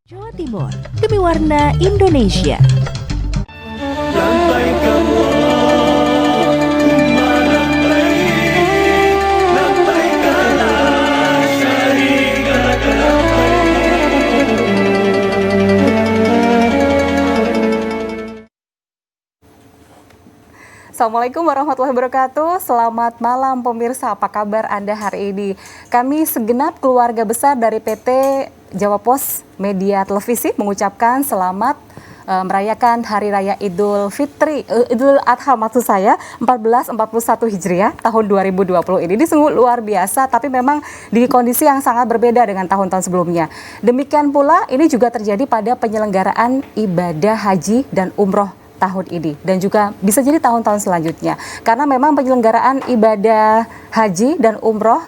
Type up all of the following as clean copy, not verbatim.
Jawa Timur, demi warna Indonesia. Assalamualaikum warahmatullahi wabarakatuh. Selamat malam pemirsa, apa kabar Anda hari ini? Kami segenap keluarga besar dari PT Jawa Pos Media Televisi mengucapkan selamat merayakan Hari Raya Idul Fitri, Idul Adha maksud saya, 1441 Hijriah tahun 2020 ini. Ini sungguh luar biasa, tapi memang di kondisi yang sangat berbeda dengan tahun-tahun sebelumnya. Demikian pula ini juga terjadi pada penyelenggaraan ibadah haji dan umroh tahun ini dan juga bisa jadi tahun-tahun selanjutnya, karena memang penyelenggaraan ibadah haji dan umroh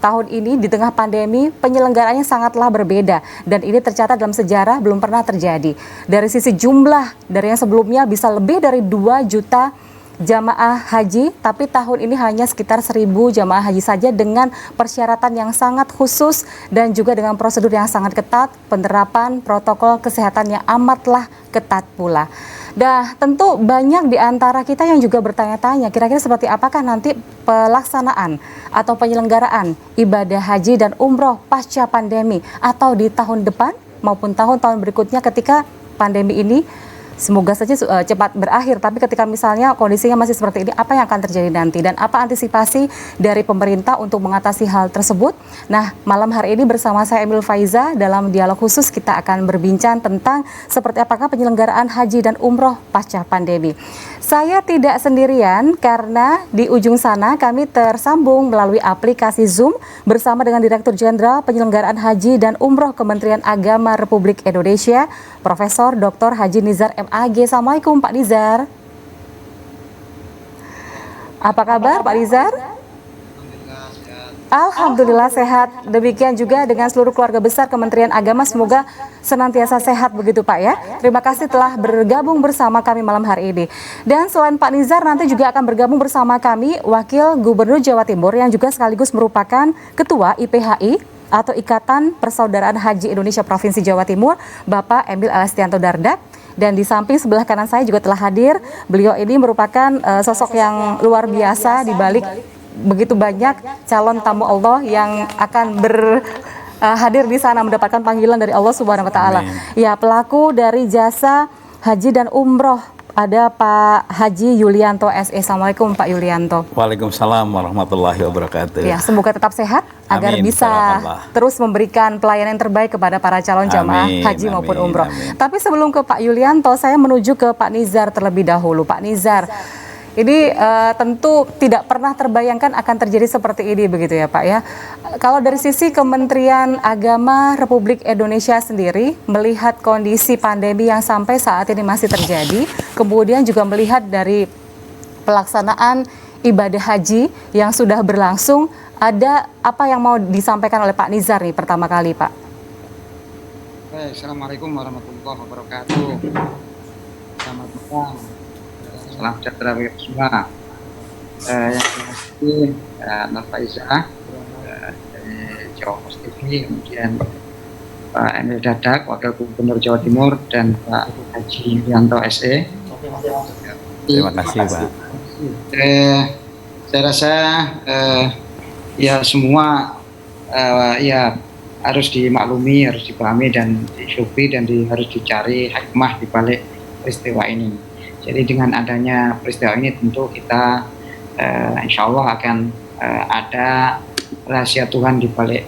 tahun ini di tengah pandemi penyelenggaraannya sangatlah berbeda dan ini tercatat dalam sejarah belum pernah terjadi. Dari sisi jumlah, dari yang sebelumnya bisa lebih dari 2 juta jamaah haji, tapi tahun ini hanya sekitar 1.000 jamaah haji saja dengan persyaratan yang sangat khusus dan juga dengan prosedur yang sangat ketat, penerapan protokol kesehatan yang amatlah ketat pula. Dah tentu banyak di antara kita yang juga bertanya-tanya kira-kira seperti apakah nanti pelaksanaan atau penyelenggaraan ibadah haji dan umroh pasca pandemi atau di tahun depan maupun tahun-tahun berikutnya ketika pandemi ini semoga saja cepat berakhir, tapi ketika misalnya kondisinya masih seperti ini, apa yang akan terjadi nanti dan apa antisipasi dari pemerintah untuk mengatasi hal tersebut? Nah, malam hari ini bersama saya Emil Faiza dalam dialog khusus kita akan berbincang tentang seperti apakah penyelenggaraan haji dan umroh pasca pandemi. Saya tidak sendirian karena di ujung sana kami tersambung melalui aplikasi Zoom bersama dengan Direktur Jenderal Penyelenggaraan Haji dan Umroh Kementerian Agama Republik Indonesia, Profesor Dr. Haji Nizar MAG. Assalamualaikum Pak Nizar. Apa kabar Pak Nizar? Alhamdulillah sehat. Demikian juga dengan seluruh keluarga besar Kementerian Agama, semoga senantiasa sehat begitu Pak ya. Terima kasih telah bergabung bersama kami malam hari ini. Dan selain Pak Nizar, nanti juga akan bergabung bersama kami Wakil Gubernur Jawa Timur yang juga sekaligus merupakan Ketua IPHI atau Ikatan Persaudaraan Haji Indonesia Provinsi Jawa Timur, Bapak Emil Elestianto Dardak. Dan di samping sebelah kanan saya juga telah hadir, beliau ini merupakan sosok yang luar biasa di balik begitu banyak calon tamu Allah yang akan hadir di sana mendapatkan panggilan dari Allah Subhanahu wa taala. Ya, pelaku dari jasa haji dan umroh ada Pak Haji Yulianto SE. Assalamualaikum Pak Yulianto. Waalaikumsalam warahmatullahi wabarakatuh. Ya, semoga tetap sehat agar bisa terus memberikan pelayanan yang terbaik kepada para calon jamaah haji maupun umroh. Tapi sebelum ke Pak Yulianto, saya menuju ke Pak Nizar terlebih dahulu. Pak Nizar, ini tentu tidak pernah terbayangkan akan terjadi seperti ini begitu ya Pak ya. Kalau dari sisi Kementerian Agama Republik Indonesia sendiri melihat kondisi pandemi yang sampai saat ini masih terjadi, kemudian juga melihat dari pelaksanaan ibadah haji yang sudah berlangsung, ada apa yang mau disampaikan oleh Pak Nizar nih pertama kali Pak? Assalamualaikum warahmatullahi wabarakatuh. Selamat malam. Salam sejahtera bagi semua. Yang pasti Mbak Faiza dari Jawa Pos TV, kemudian Pak Emil Dardak, Wakil Gubernur Jawa Timur, dan Pak Haji Yulianto SE. Terima kasih Pak. Saya rasa ya semua ya harus dimaklumi, harus dipahami dan disyukuri dan harus dicari hikmah di balik peristiwa ini. Jadi dengan adanya peristiwa ini tentu kita insya Allah akan ada rahasia Tuhan di balik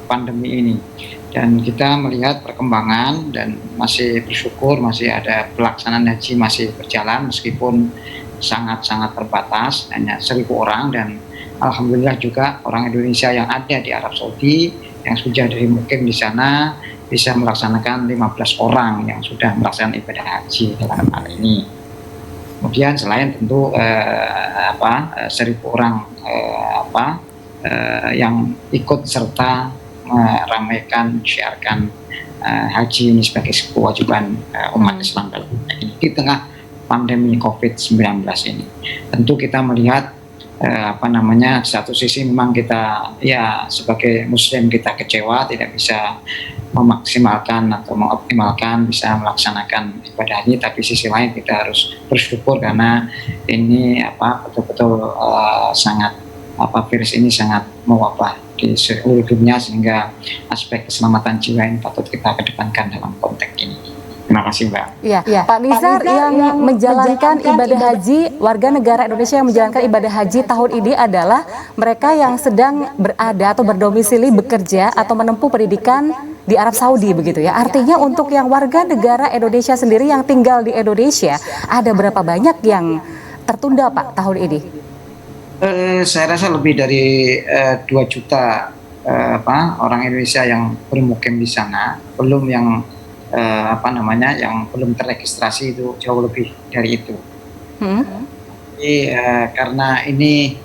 pandemi ini. Dan kita melihat perkembangan dan masih bersyukur masih ada pelaksanaan haji masih berjalan meskipun sangat-sangat terbatas, hanya 1.000 orang, dan alhamdulillah juga orang Indonesia yang ada di Arab Saudi yang sudah dari mukim di sana bisa melaksanakan 15 orang yang sudah melaksanakan ibadah haji dalam hal ini. Kemudian selain tentu 1.000 orang yang ikut serta meramaikan, syiarkan haji ini sebagai kewajiban umat Islam di tengah pandemi COVID-19 ini. Tentu kita melihat satu sisi memang kita ya sebagai muslim kita kecewa tidak bisa memaksimalkan atau mengoptimalkan bisa melaksanakan ibadah haji, tapi sisi lain kita harus bersyukur karena ini betul-betul sangat virus ini sangat mewabah di seluruh dunia, sehingga aspek keselamatan jiwa ini patut kita kedepankan dalam konteks ini. Terima kasih, Mbak. Iya, Pak Nizar, yang menjalankan ibadah haji, warga negara Indonesia yang menjalankan ibadah haji tahun ini adalah mereka yang sedang berada atau berdomisili bekerja atau menempuh pendidikan di Arab Saudi begitu ya. Artinya untuk yang warga negara Indonesia sendiri yang tinggal di Indonesia, ada berapa banyak yang tertunda Pak tahun ini? Saya rasa lebih dari 2 juta orang Indonesia yang bermukim di sana, belum yang yang belum terregistrasi itu jauh lebih dari itu. Jadi, karena ini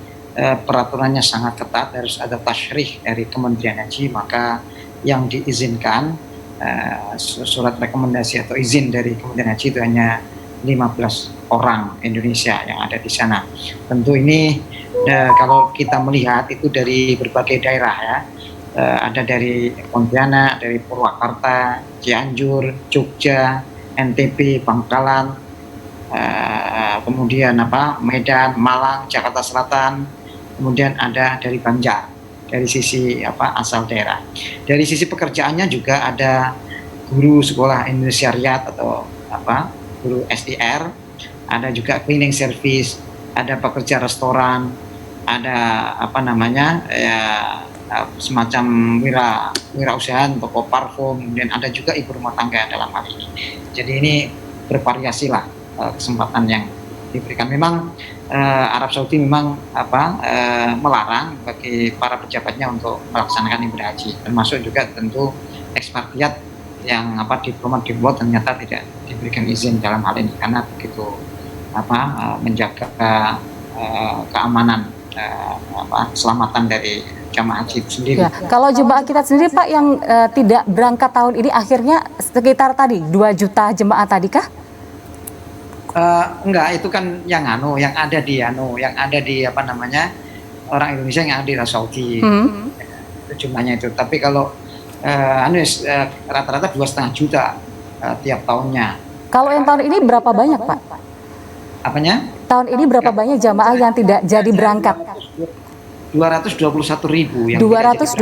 peraturannya sangat ketat, harus ada tasyrih dari Kementerian Haji, maka yang diizinkan surat rekomendasi atau izin dari Kementerian Haji itu hanya 15 orang Indonesia yang ada di sana. Tentu ini kalau kita melihat itu dari berbagai daerah ya. Ada dari Pontianak, dari Purwakarta, Cianjur, Jogja, NTB, Bangkalan, kemudian Medan, Malang, Jakarta Selatan, kemudian ada dari Banjar, dari sisi asal daerah. Dari sisi pekerjaannya juga ada guru sekolah Indonesiariat atau guru SDR, ada juga cleaning service, ada pekerja restoran, ada semacam wirausaha toko parfum, kemudian ada juga ibu rumah tangga dalam hal ini. Jadi ini bervariasi lah kesempatan yang diberikan. Memang Arab Saudi memang melarang bagi para pejabatnya untuk melaksanakan ibadah haji, termasuk juga tentu ekspatriat yang diplomat ternyata tidak diberikan izin dalam hal ini karena begitu menjaga keamanan keselamatan dari jamaah haji itu sendiri. Ya, kalau jemaah kita sendiri Pak yang tidak berangkat tahun ini akhirnya sekitar tadi 2 juta jemaah tadi kah? Enggak, itu kan yang ada di orang Indonesia yang ada di Arab Saudi. Itu jumlahnya itu. Tapi kalau rata-rata 2,5 juta tiap tahun-nya. Kalau yang tahun ini berapa banyak Pak? Apanya? Tahun ini berapa banyak jamaah yang tidak jadi berangkat? 221.000 yang 221.000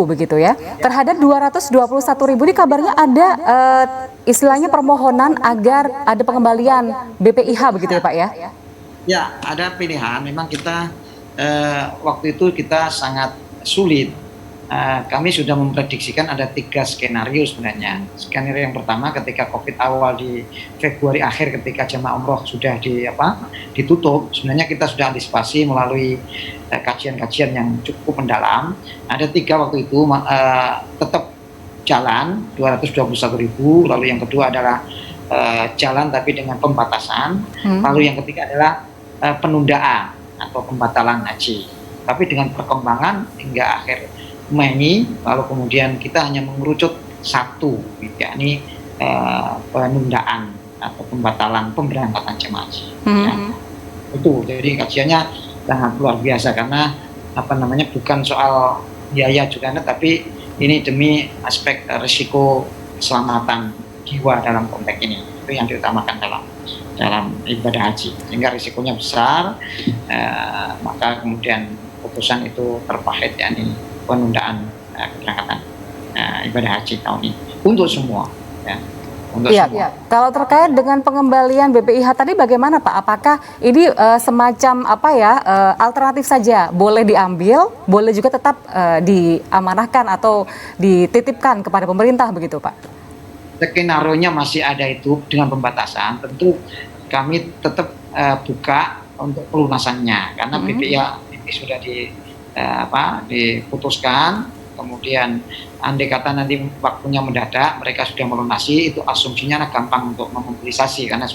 begitu ya. Terhadap 221.000 ini kabarnya ada istilahnya permohonan agar ada pengembalian BPIH begitu ya Pak ya? Ya, ada pilihan. Memang kita waktu itu kita sangat sulit. Kami sudah memprediksikan ada 3 skenario sebenarnya. Skenario yang pertama ketika COVID awal di Februari akhir ketika jamaah umroh sudah ditutup, sebenarnya kita sudah antisipasi melalui kajian-kajian yang cukup mendalam. Ada 3 waktu itu tetap jalan 221.000, lalu yang kedua adalah jalan tapi dengan pembatasan, lalu yang ketiga adalah penundaan atau pembatalan haji. Tapi dengan perkembangan hingga akhir Mei, lalu kemudian kita hanya mengerucut 1, yakni penundaan atau pembatalan pemberangkatan jemaah haji. Ya. Itu jadi kajiannya sangat luar biasa karena bukan soal biaya juga, tapi ini demi aspek risiko keselamatan jiwa dalam konteks ini. Itu yang diutamakan dalam ibadah haji, sehingga risikonya besar, maka kemudian putusan itu terpahit, yakni penundaan keberangkatan ibadah haji tahun ini untuk semua. Ya. Iya. Kalau terkait dengan pengembalian BPIH tadi bagaimana Pak? Apakah ini semacam alternatif saja, boleh diambil, boleh juga tetap diamanahkan atau dititipkan kepada pemerintah begitu Pak? Skenario-nya masih ada itu dengan pembatasan. Tentu kami tetap buka untuk pelunasannya karena BPIH ini sudah diputuskan. Kemudian andai kata nanti waktunya mendadak, mereka sudah melunasi, itu asumsinya gampang untuk memobilisasi karena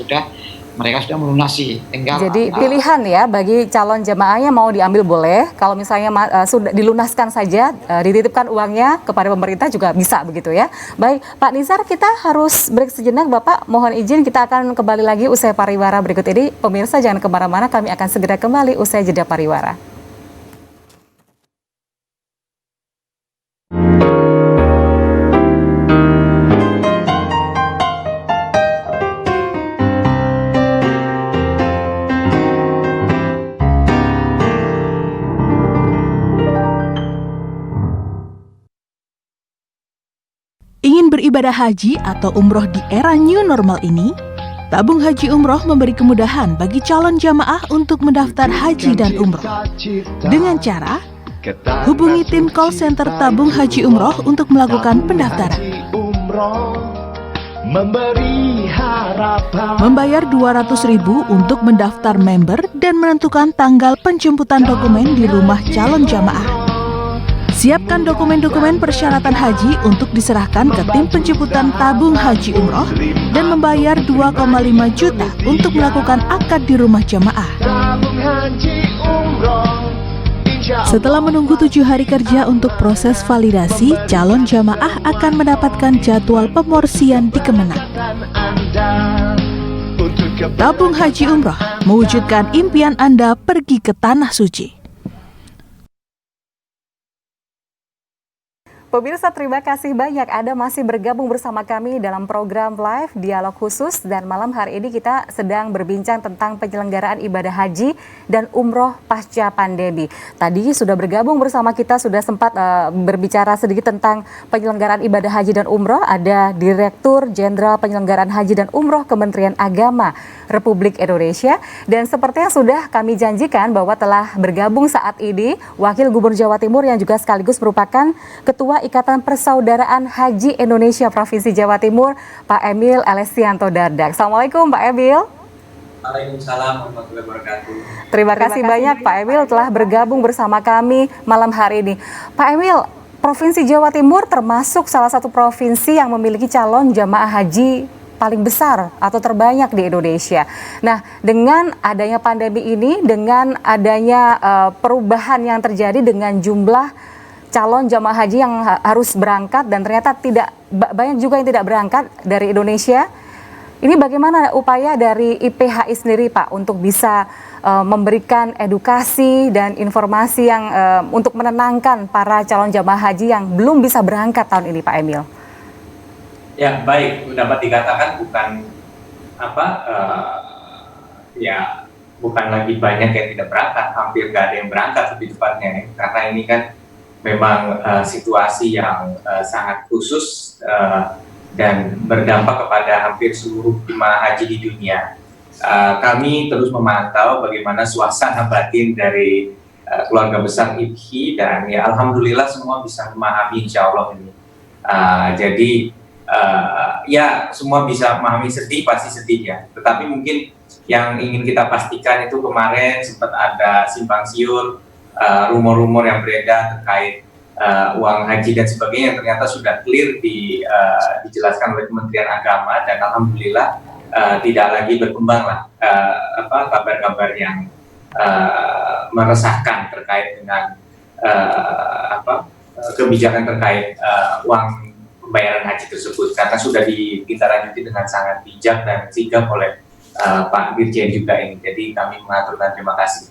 mereka sudah melunasi. Jadi pilihan ya bagi calon jemaahnya mau diambil boleh, kalau misalnya sudah dilunaskan saja, dititipkan uangnya kepada pemerintah juga bisa begitu ya. Baik, Pak Nizar, kita harus break sejenak Bapak, mohon izin kita akan kembali lagi usai pariwara berikut ini. Pemirsa jangan kemana-mana, kami akan segera kembali usai jeda pariwara. beribadah haji atau umroh di era new normal ini, Tabung Haji Umroh memberi kemudahan bagi calon jamaah untuk mendaftar haji dan umroh. Dengan cara, hubungi tim call center Tabung Haji Umroh untuk melakukan pendaftaran. Membayar 200.000 untuk mendaftar member dan menentukan tanggal penjemputan dokumen di rumah calon jamaah. Siapkan dokumen-dokumen persyaratan haji untuk diserahkan ke tim penjemputan Tabung Haji Umroh dan membayar 2,5 juta untuk melakukan akad di rumah jamaah. Setelah menunggu 7 hari kerja untuk proses validasi, calon jamaah akan mendapatkan jadwal pemorsian di Kemenang. Tabung Haji Umroh mewujudkan impian Anda pergi ke Tanah Suci. Pemirsa, terima kasih banyak Anda masih bergabung bersama kami dalam program live Dialog Khusus, dan malam hari ini kita sedang berbincang tentang penyelenggaraan ibadah haji dan umroh pasca pandemi. Tadi sudah bergabung bersama kita, sudah sempat berbicara sedikit tentang penyelenggaraan ibadah haji dan umroh. Ada Direktur Jenderal Penyelenggaraan Haji dan Umroh Kementerian Agama Republik Indonesia, dan seperti yang sudah kami janjikan bahwa telah bergabung saat ini Wakil Gubernur Jawa Timur yang juga sekaligus merupakan Ketua Ikatan Persaudaraan Haji Indonesia Provinsi Jawa Timur, Pak Emil Elestianto Dardak. Assalamualaikum Pak Emil. Waalaikumsalam warahmatullahi wabarakatuh. Terima kasih banyak Pak Emil telah bergabung bersama kami malam hari ini. Pak Emil, Provinsi Jawa Timur termasuk salah satu provinsi yang memiliki calon jamaah haji paling besar atau terbanyak di Indonesia. Nah, dengan adanya pandemi ini, dengan adanya perubahan yang terjadi dengan jumlah calon jamaah haji yang harus berangkat dan ternyata tidak banyak juga yang tidak berangkat dari Indonesia. Ini bagaimana upaya dari IPHI sendiri Pak untuk bisa memberikan edukasi dan informasi yang untuk menenangkan para calon jamaah haji yang belum bisa berangkat tahun ini Pak Emil? Ya, baik, dapat dikatakan bukan bukan lagi banyak yang tidak berangkat, hampir nggak ada yang berangkat lebih tepatnya, karena ini kan memang situasi yang sangat khusus dan berdampak kepada hampir seluruh jemaah haji di dunia. Kami terus memantau bagaimana suasana batin dari keluarga besar IPHI, dan ya alhamdulillah semua bisa memahami insya Allah ini. Jadi ya semua bisa memahami, sedih pasti sedih ya. Tetapi mungkin yang ingin kita pastikan itu kemarin sempat ada simpang siur, rumor-rumor yang beredar terkait uang haji dan sebagainya yang ternyata sudah clear dijelaskan oleh Kementerian Agama, dan alhamdulillah tidak lagi berkembang lah kabar-kabar yang meresahkan terkait dengan kebijakan terkait uang pembayaran haji tersebut, karena sudah ditindaklanjuti dengan sangat bijak dan sigap oleh Pak Dirjen juga ini. Jadi kami mengaturkan terima kasih.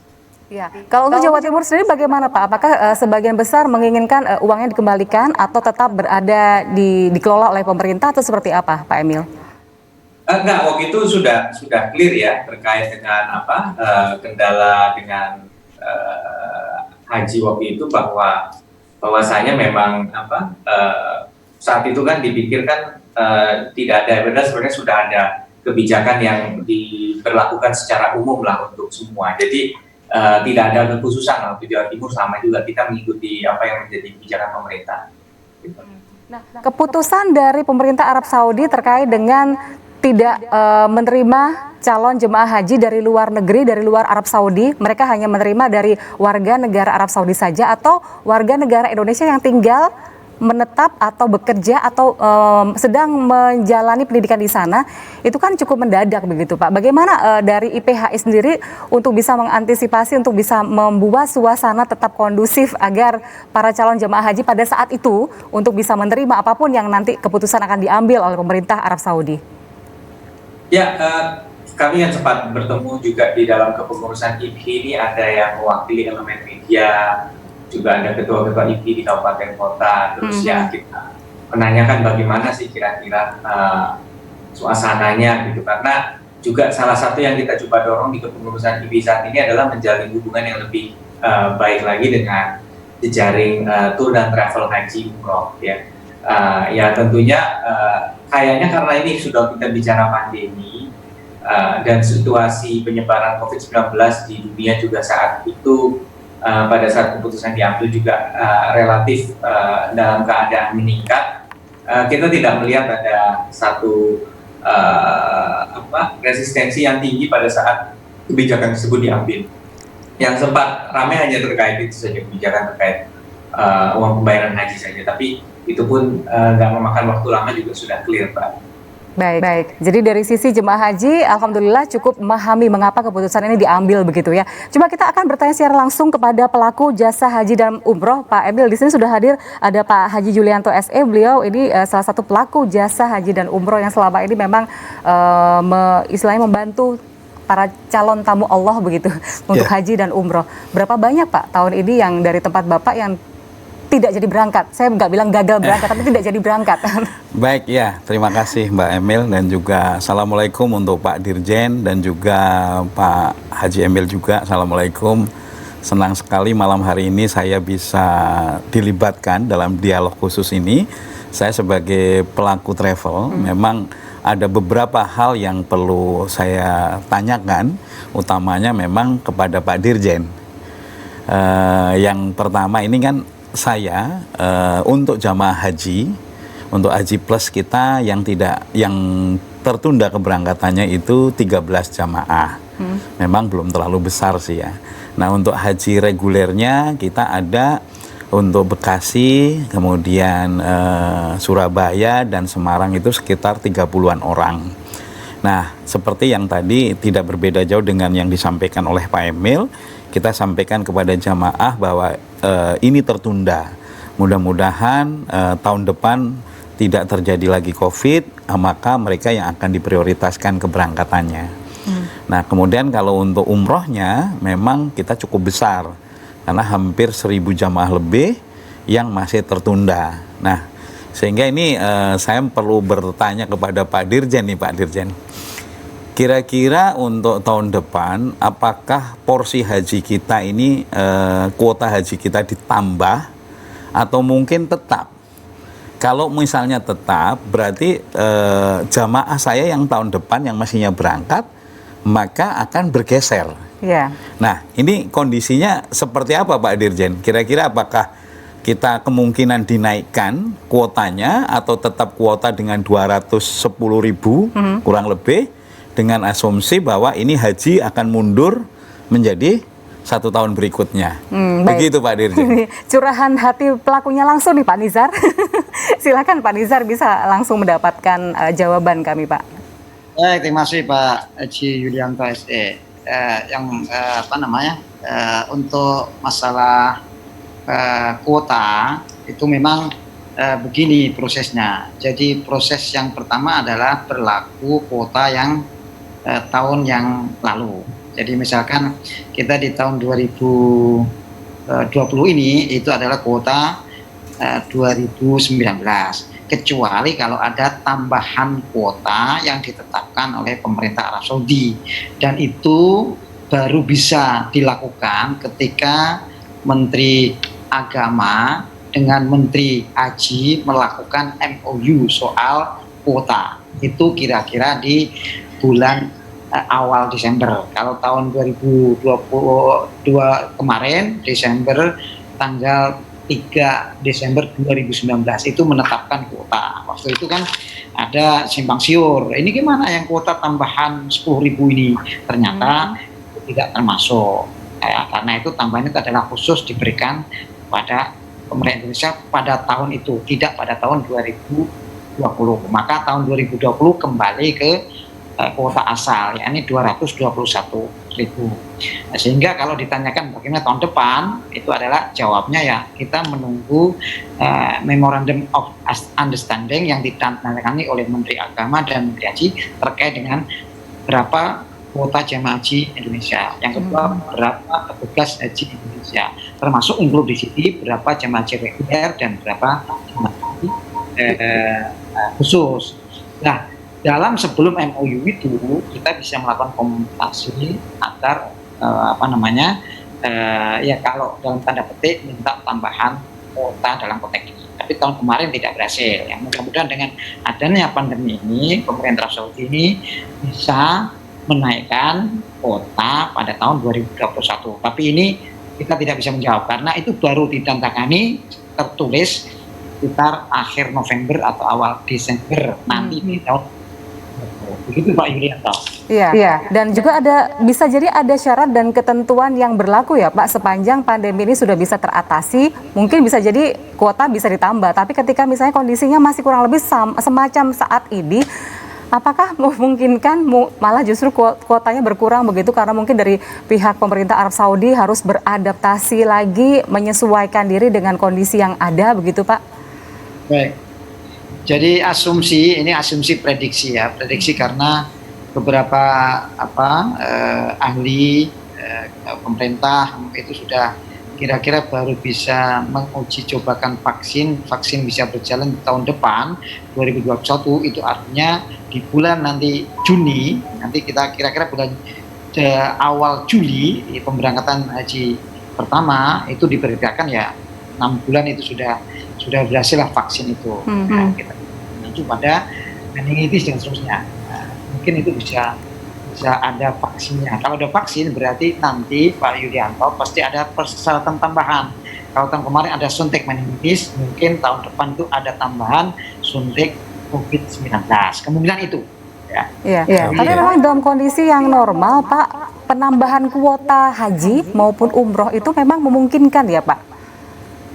Ya. Kalau untuk Jawa Timur sendiri bagaimana Pak? Apakah sebagian besar menginginkan uangnya dikembalikan atau tetap berada dikelola oleh pemerintah atau seperti apa Pak Emil? Enggak, waktu itu sudah clear ya terkait dengan kendala dengan haji waktu itu, bahwasanya memang saat itu kan dipikirkan tidak ada, benar sebenarnya sudah ada kebijakan yang diberlakukan secara umum lah untuk semua. Jadi tidak ada kekhususan lah untuk Jawa Timur, sama juga kita mengikuti apa yang menjadi kebijakan pemerintah. Gitu. Nah, keputusan dari pemerintah Arab Saudi terkait dengan tidak menerima calon jemaah haji dari luar negeri, dari luar Arab Saudi, mereka hanya menerima dari warga negara Arab Saudi saja atau warga negara Indonesia yang tinggal menetap atau bekerja atau sedang menjalani pendidikan di sana, itu kan cukup mendadak begitu Pak. Bagaimana dari IPHI sendiri untuk bisa mengantisipasi, untuk bisa membuat suasana tetap kondusif agar para calon jemaah haji pada saat itu untuk bisa menerima apapun yang nanti keputusan akan diambil oleh pemerintah Arab Saudi? Ya, kami yang sempat bertemu juga di dalam kepengurusan IPHI ini, ada yang mewakili elemen media, juga ada ketua-ketua IPHI di kabupaten kota, terus ya kita menanyakan bagaimana sih kira-kira suasananya gitu, karena juga salah satu yang kita coba dorong di kepengurusan IPHI saat ini adalah menjalin hubungan yang lebih baik lagi dengan jejaring tour dan travel haji umroh ya. Ya tentunya kayaknya karena ini sudah kita bicara pandemi dan situasi penyebaran COVID-19 di dunia juga saat itu pada saat keputusan diambil juga relatif dalam keadaan meningkat, kita tidak melihat ada satu resistensi yang tinggi pada saat kebijakan tersebut diambil. Yang sempat ramai hanya terkait itu saja, kebijakan terkait uang pembayaran haji saja, tapi itu pun nggak memakan waktu lama juga sudah clear, Pak. Baik. Jadi dari sisi jemaah haji, alhamdulillah cukup memahami mengapa keputusan ini diambil begitu ya. Coba kita akan bertanya secara langsung kepada pelaku jasa haji dan umroh, Pak Emil. Di sini sudah hadir ada Pak Haji Julianto SE. Beliau ini salah satu pelaku jasa haji dan umroh yang selama ini memang istilahnya membantu para calon tamu Allah begitu untuk haji dan umroh. Berapa banyak Pak tahun ini yang dari tempat Bapak yang tidak jadi berangkat? Saya nggak bilang gagal berangkat, tapi tidak jadi berangkat. Baik, ya, terima kasih Mbak Emil dan juga Assalamualaikum untuk Pak Dirjen dan juga Pak Haji Emil juga. Assalamualaikum. Senang sekali malam hari ini saya bisa dilibatkan dalam dialog khusus ini. Saya sebagai pelaku travel memang ada beberapa hal yang perlu saya tanyakan, utamanya memang kepada Pak Dirjen. Yang pertama ini kan saya untuk jamaah haji, untuk haji plus kita yang tertunda keberangkatannya itu 13 jamaah. Memang belum terlalu besar sih ya. Nah, untuk haji regulernya kita ada untuk Bekasi, kemudian Surabaya dan Semarang itu sekitar 30-an orang. Nah, seperti yang tadi tidak berbeda jauh dengan yang disampaikan oleh Pak Emil, kita sampaikan kepada jamaah bahwa ini tertunda. Mudah-mudahan tahun depan tidak terjadi lagi COVID, maka mereka yang akan diprioritaskan keberangkatannya. Nah, kemudian kalau untuk umrohnya memang kita cukup besar, karena hampir 1.000 jamaah lebih yang masih tertunda. Nah, sehingga ini saya perlu bertanya kepada Pak Dirjen nih, Pak Dirjen. Kira-kira untuk tahun depan, apakah porsi haji kita ini, kuota haji kita ditambah atau mungkin tetap? Kalau misalnya tetap, berarti jamaah saya yang tahun depan yang masihnya berangkat, maka akan bergeser. Yeah. Nah, ini kondisinya seperti apa Pak Dirjen? Kira-kira apakah kita kemungkinan dinaikkan kuotanya atau tetap kuota dengan 210.000 kurang lebih, dengan asumsi bahwa ini haji akan mundur menjadi 1 tahun berikutnya. Begitu Pak Dirjen. Curahan hati pelakunya langsung nih Pak Nizar. Silakan Pak Nizar bisa langsung mendapatkan jawaban kami Pak. Baik, terima kasih Pak Haji Yulianto SE. Untuk masalah kuota itu memang begini prosesnya. Jadi proses yang pertama adalah berlaku kuota yang tahun yang lalu. Jadi misalkan kita di tahun 2020 ini itu adalah kuota 2019, kecuali kalau ada tambahan kuota yang ditetapkan oleh pemerintah Arab Saudi, dan itu baru bisa dilakukan ketika Menteri Agama dengan Menteri Haji melakukan MOU soal kuota. Itu kira-kira di bulan awal Desember. Kalau tahun 2022 kemarin, Desember, tanggal 3 Desember 2019 itu menetapkan kuota. Waktu itu kan ada simpang siur. Ini gimana yang kuota tambahan 10.000 ini? Ternyata tidak termasuk. Karena itu tambahan itu adalah khusus diberikan pada pemerintah Indonesia pada tahun itu, tidak pada tahun 2020. Maka tahun 2020 kembali ke kuota asal, yakni 221.000. Sehingga kalau ditanyakan bagaimana tahun depan, itu adalah jawabnya ya kita menunggu Memorandum of Understanding yang ditandatangani oleh Menteri Agama dan Menteri Haji terkait dengan berapa kuota jemaah haji Indonesia. Yang kedua, berapa petugas haji Indonesia, termasuk include di sini berapa jemaah haji reguler dan berapa jemaah haji khusus. Nah, dalam sebelum MOU itu kita bisa melakukan komunikasi agar ya kalau dalam tanda petik minta tambahan kuota dalam konteks ini. tapi tahun kemarin tidak berhasil. Yang mudah-mudahan dengan adanya pandemi ini, pemerintah Saudi ini bisa menaikkan kuota pada tahun 2021. Tapi ini kita tidak bisa menjawab karena itu baru ditandatangani tertulis sekitar akhir November atau awal Desember nanti di tahun. Begitu Pak Yulianto. Iya. Dan juga bisa jadi ada syarat dan ketentuan yang berlaku ya Pak, sepanjang pandemi ini sudah bisa teratasi, mungkin bisa jadi kuota bisa ditambah. Tapi ketika misalnya kondisinya masih kurang lebih semacam saat ini, apakah memungkinkan malah justru kuotanya berkurang begitu karena mungkin dari pihak pemerintah Arab Saudi harus beradaptasi lagi, menyesuaikan diri dengan kondisi yang ada begitu Pak? Baik. Jadi ini asumsi prediksi ya, karena beberapa ahli pemerintah itu sudah kira-kira baru bisa menguji cobakan vaksin bisa berjalan di tahun depan 2021, itu artinya di bulan nanti Juni, nanti kita kira-kira bulan awal Juli pemberangkatan haji pertama itu diperkirakan ya 6 bulan itu sudah berhasil lah vaksin itu. Nah, kita menuju pada meningitis dan seterusnya. Mungkin itu bisa ada vaksinnya. Kalau ada vaksin berarti nanti Pak Yulianto pasti ada persyaratan tambahan. Kalau tahun kemarin ada suntik meningitis, mungkin tahun depan itu ada tambahan suntik COVID-19. Kemungkinan itu. Iya. Tapi memang dalam kondisi yang normal Pak, penambahan kuota haji maupun umroh itu memang memungkinkan ya Pak?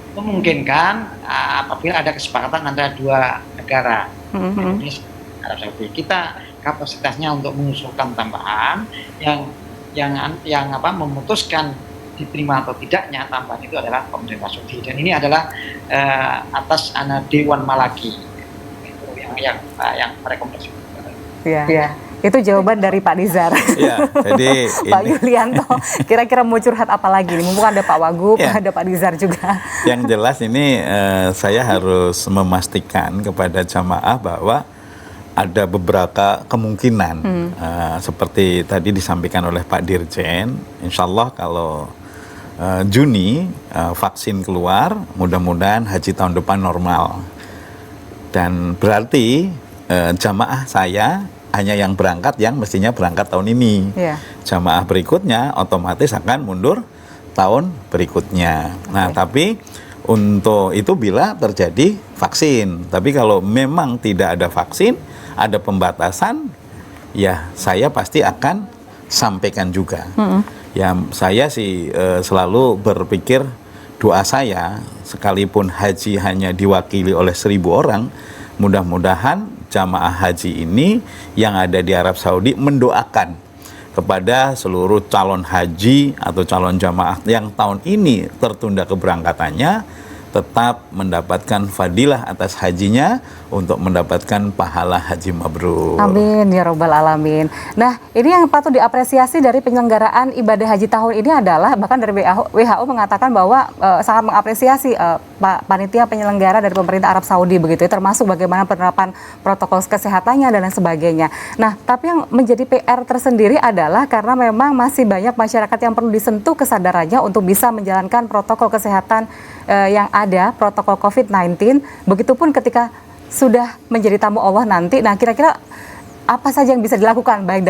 Memungkinkan apabila ada kesepakatan antara dua negara. Indonesia dan Arab Saudi. Kita kapasitasnya untuk mengusulkan tambahan yang memutuskan diterima atau tidaknya tambahan itu adalah pemerintah Saudi, dan ini adalah atas Dewan Malaki itu yang merekomendasikan. Iya. Itu jawaban dari Pak Nizar. Ya, jadi Pak Yulianto, kira-kira mau curhat apa lagi nih? Mumpung ada Pak Wagub, ada Pak Nizar juga. Yang jelas ini saya harus memastikan kepada jamaah bahwa ada beberapa kemungkinan seperti tadi disampaikan oleh Pak Dirjen. Insya Allah kalau Juni vaksin keluar, mudah-mudahan haji tahun depan normal. Dan berarti jamaah saya hanya yang berangkat yang mestinya berangkat tahun ini. Jamaah berikutnya otomatis akan mundur tahun berikutnya. Nah, tapi untuk itu bila terjadi vaksin. Tapi kalau memang tidak ada vaksin, ada pembatasan, ya saya pasti akan sampaikan juga. Ya saya sih selalu berpikir, doa saya sekalipun haji hanya diwakili oleh 1.000 orang, mudah-mudahan jamaah haji ini yang ada di Arab Saudi mendoakan kepada seluruh calon haji atau calon jamaah yang tahun ini tertunda keberangkatannya tetap mendapatkan fadilah atas hajinya untuk mendapatkan pahala haji mabrur. Amin ya robbal alamin. Nah, ini yang patut diapresiasi dari penyelenggaraan ibadah haji tahun ini adalah bahkan dari WHO mengatakan bahwa sangat mengapresiasi panitia penyelenggara dari pemerintah Arab Saudi begitu ya, termasuk bagaimana penerapan protokol kesehatannya dan lain sebagainya. Nah, tapi yang menjadi PR tersendiri adalah karena memang masih banyak masyarakat yang perlu disentuh kesadarannya untuk bisa menjalankan protokol kesehatan yang ada, protokol COVID-19, begitupun ketika sudah menjadi tamu Allah nanti. Nah, kira-kira apa saja yang bisa dilakukan baik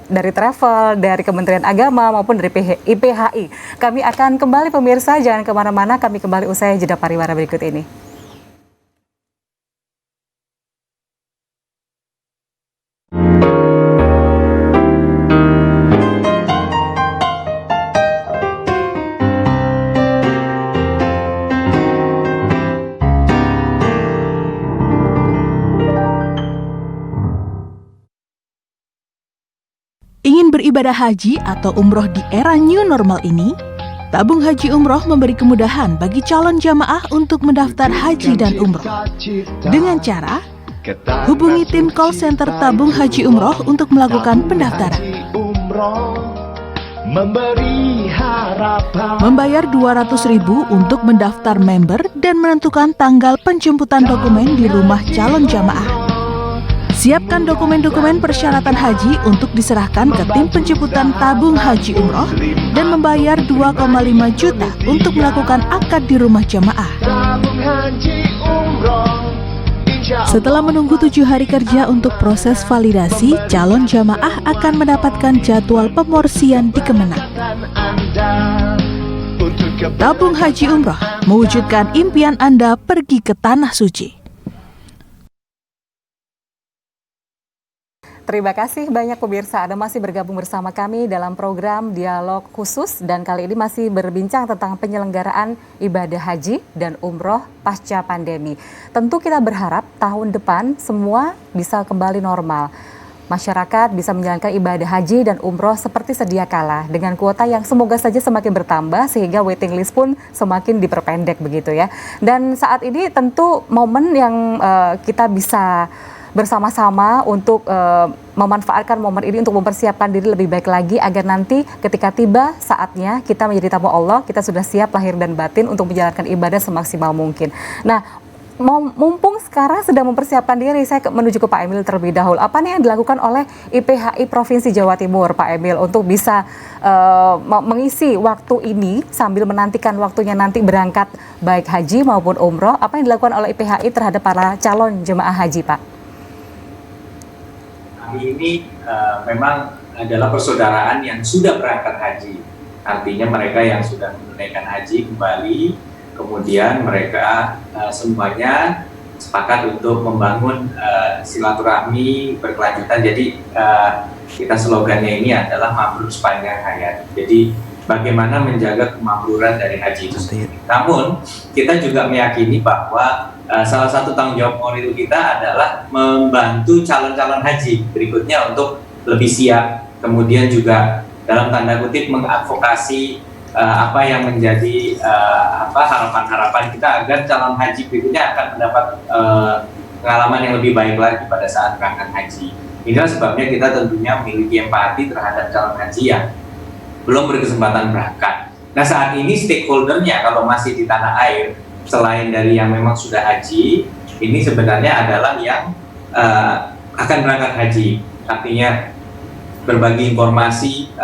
dari travel, dari Kementerian Agama maupun dari IPHI. Kami akan kembali pemirsa, jangan kemana-mana, kami kembali usai jeda pariwara berikut ini. Ingin beribadah haji atau umroh di era new normal ini? Tabung Haji Umroh memberi kemudahan bagi calon jamaah untuk mendaftar haji dan umroh. Dengan cara, hubungi tim call center Tabung Haji Umroh untuk melakukan pendaftaran. Membayar 200.000 untuk mendaftar member dan menentukan tanggal penjemputan dokumen di rumah calon jamaah. Siapkan dokumen-dokumen persyaratan haji untuk diserahkan ke tim penjemputan Tabung Haji Umroh dan membayar 2,5 juta untuk melakukan akad di rumah jamaah. Setelah menunggu 7 hari kerja untuk proses validasi, calon jamaah akan mendapatkan jadwal pemorsian di Kemenang. Tabung Haji Umroh, mewujudkan impian Anda pergi ke Tanah Suci. Terima kasih banyak pemirsa, Anda masih bergabung bersama kami dalam program Dialog Khusus dan kali ini masih berbincang tentang penyelenggaraan ibadah haji dan umroh pasca pandemi. Tentu kita berharap tahun depan semua bisa kembali normal. Masyarakat bisa menjalankan ibadah haji dan umroh seperti sedia kala dengan kuota yang semoga saja semakin bertambah sehingga waiting list pun semakin diperpendek begitu ya. Dan saat ini tentu momen yang kita bisa bersama-sama untuk memanfaatkan momen ini untuk mempersiapkan diri lebih baik lagi agar nanti ketika tiba saatnya kita menjadi tamu Allah, kita sudah siap lahir dan batin untuk menjalankan ibadah semaksimal mungkin. Nah, mumpung sekarang sedang mempersiapkan diri, saya menuju ke Pak Emil terlebih dahulu. Apa nih yang dilakukan oleh IPHI Provinsi Jawa Timur, Pak Emil, untuk bisa mengisi waktu ini sambil menantikan waktunya nanti berangkat baik haji maupun umroh? Apa yang dilakukan oleh IPHI terhadap para calon jemaah haji, Pak? Ini memang adalah persaudaraan yang sudah berangkat haji. Artinya mereka yang sudah menunaikan haji kembali, kemudian mereka semuanya sepakat untuk membangun silaturahmi berkelanjutan. Jadi kita slogannya ini adalah mabrur sepanjang hayat. Jadi bagaimana menjaga kemakmuran dari haji itu sendiri. Namun kita juga meyakini bahwa salah satu tanggung jawab moral kita adalah membantu calon-calon haji berikutnya untuk lebih siap, kemudian juga dalam tanda kutip mengadvokasi apa yang menjadi harapan-harapan kita agar calon haji berikutnya akan mendapat pengalaman yang lebih baik lagi pada saat berangkat haji. Inilah sebabnya kita tentunya memiliki empati terhadap calon haji yang belum berkesempatan berangkat. Nah, saat ini stakeholdernya kalau masih di tanah air, selain dari yang memang sudah haji, ini sebenarnya adalah yang akan berangkat haji. Artinya berbagi informasi,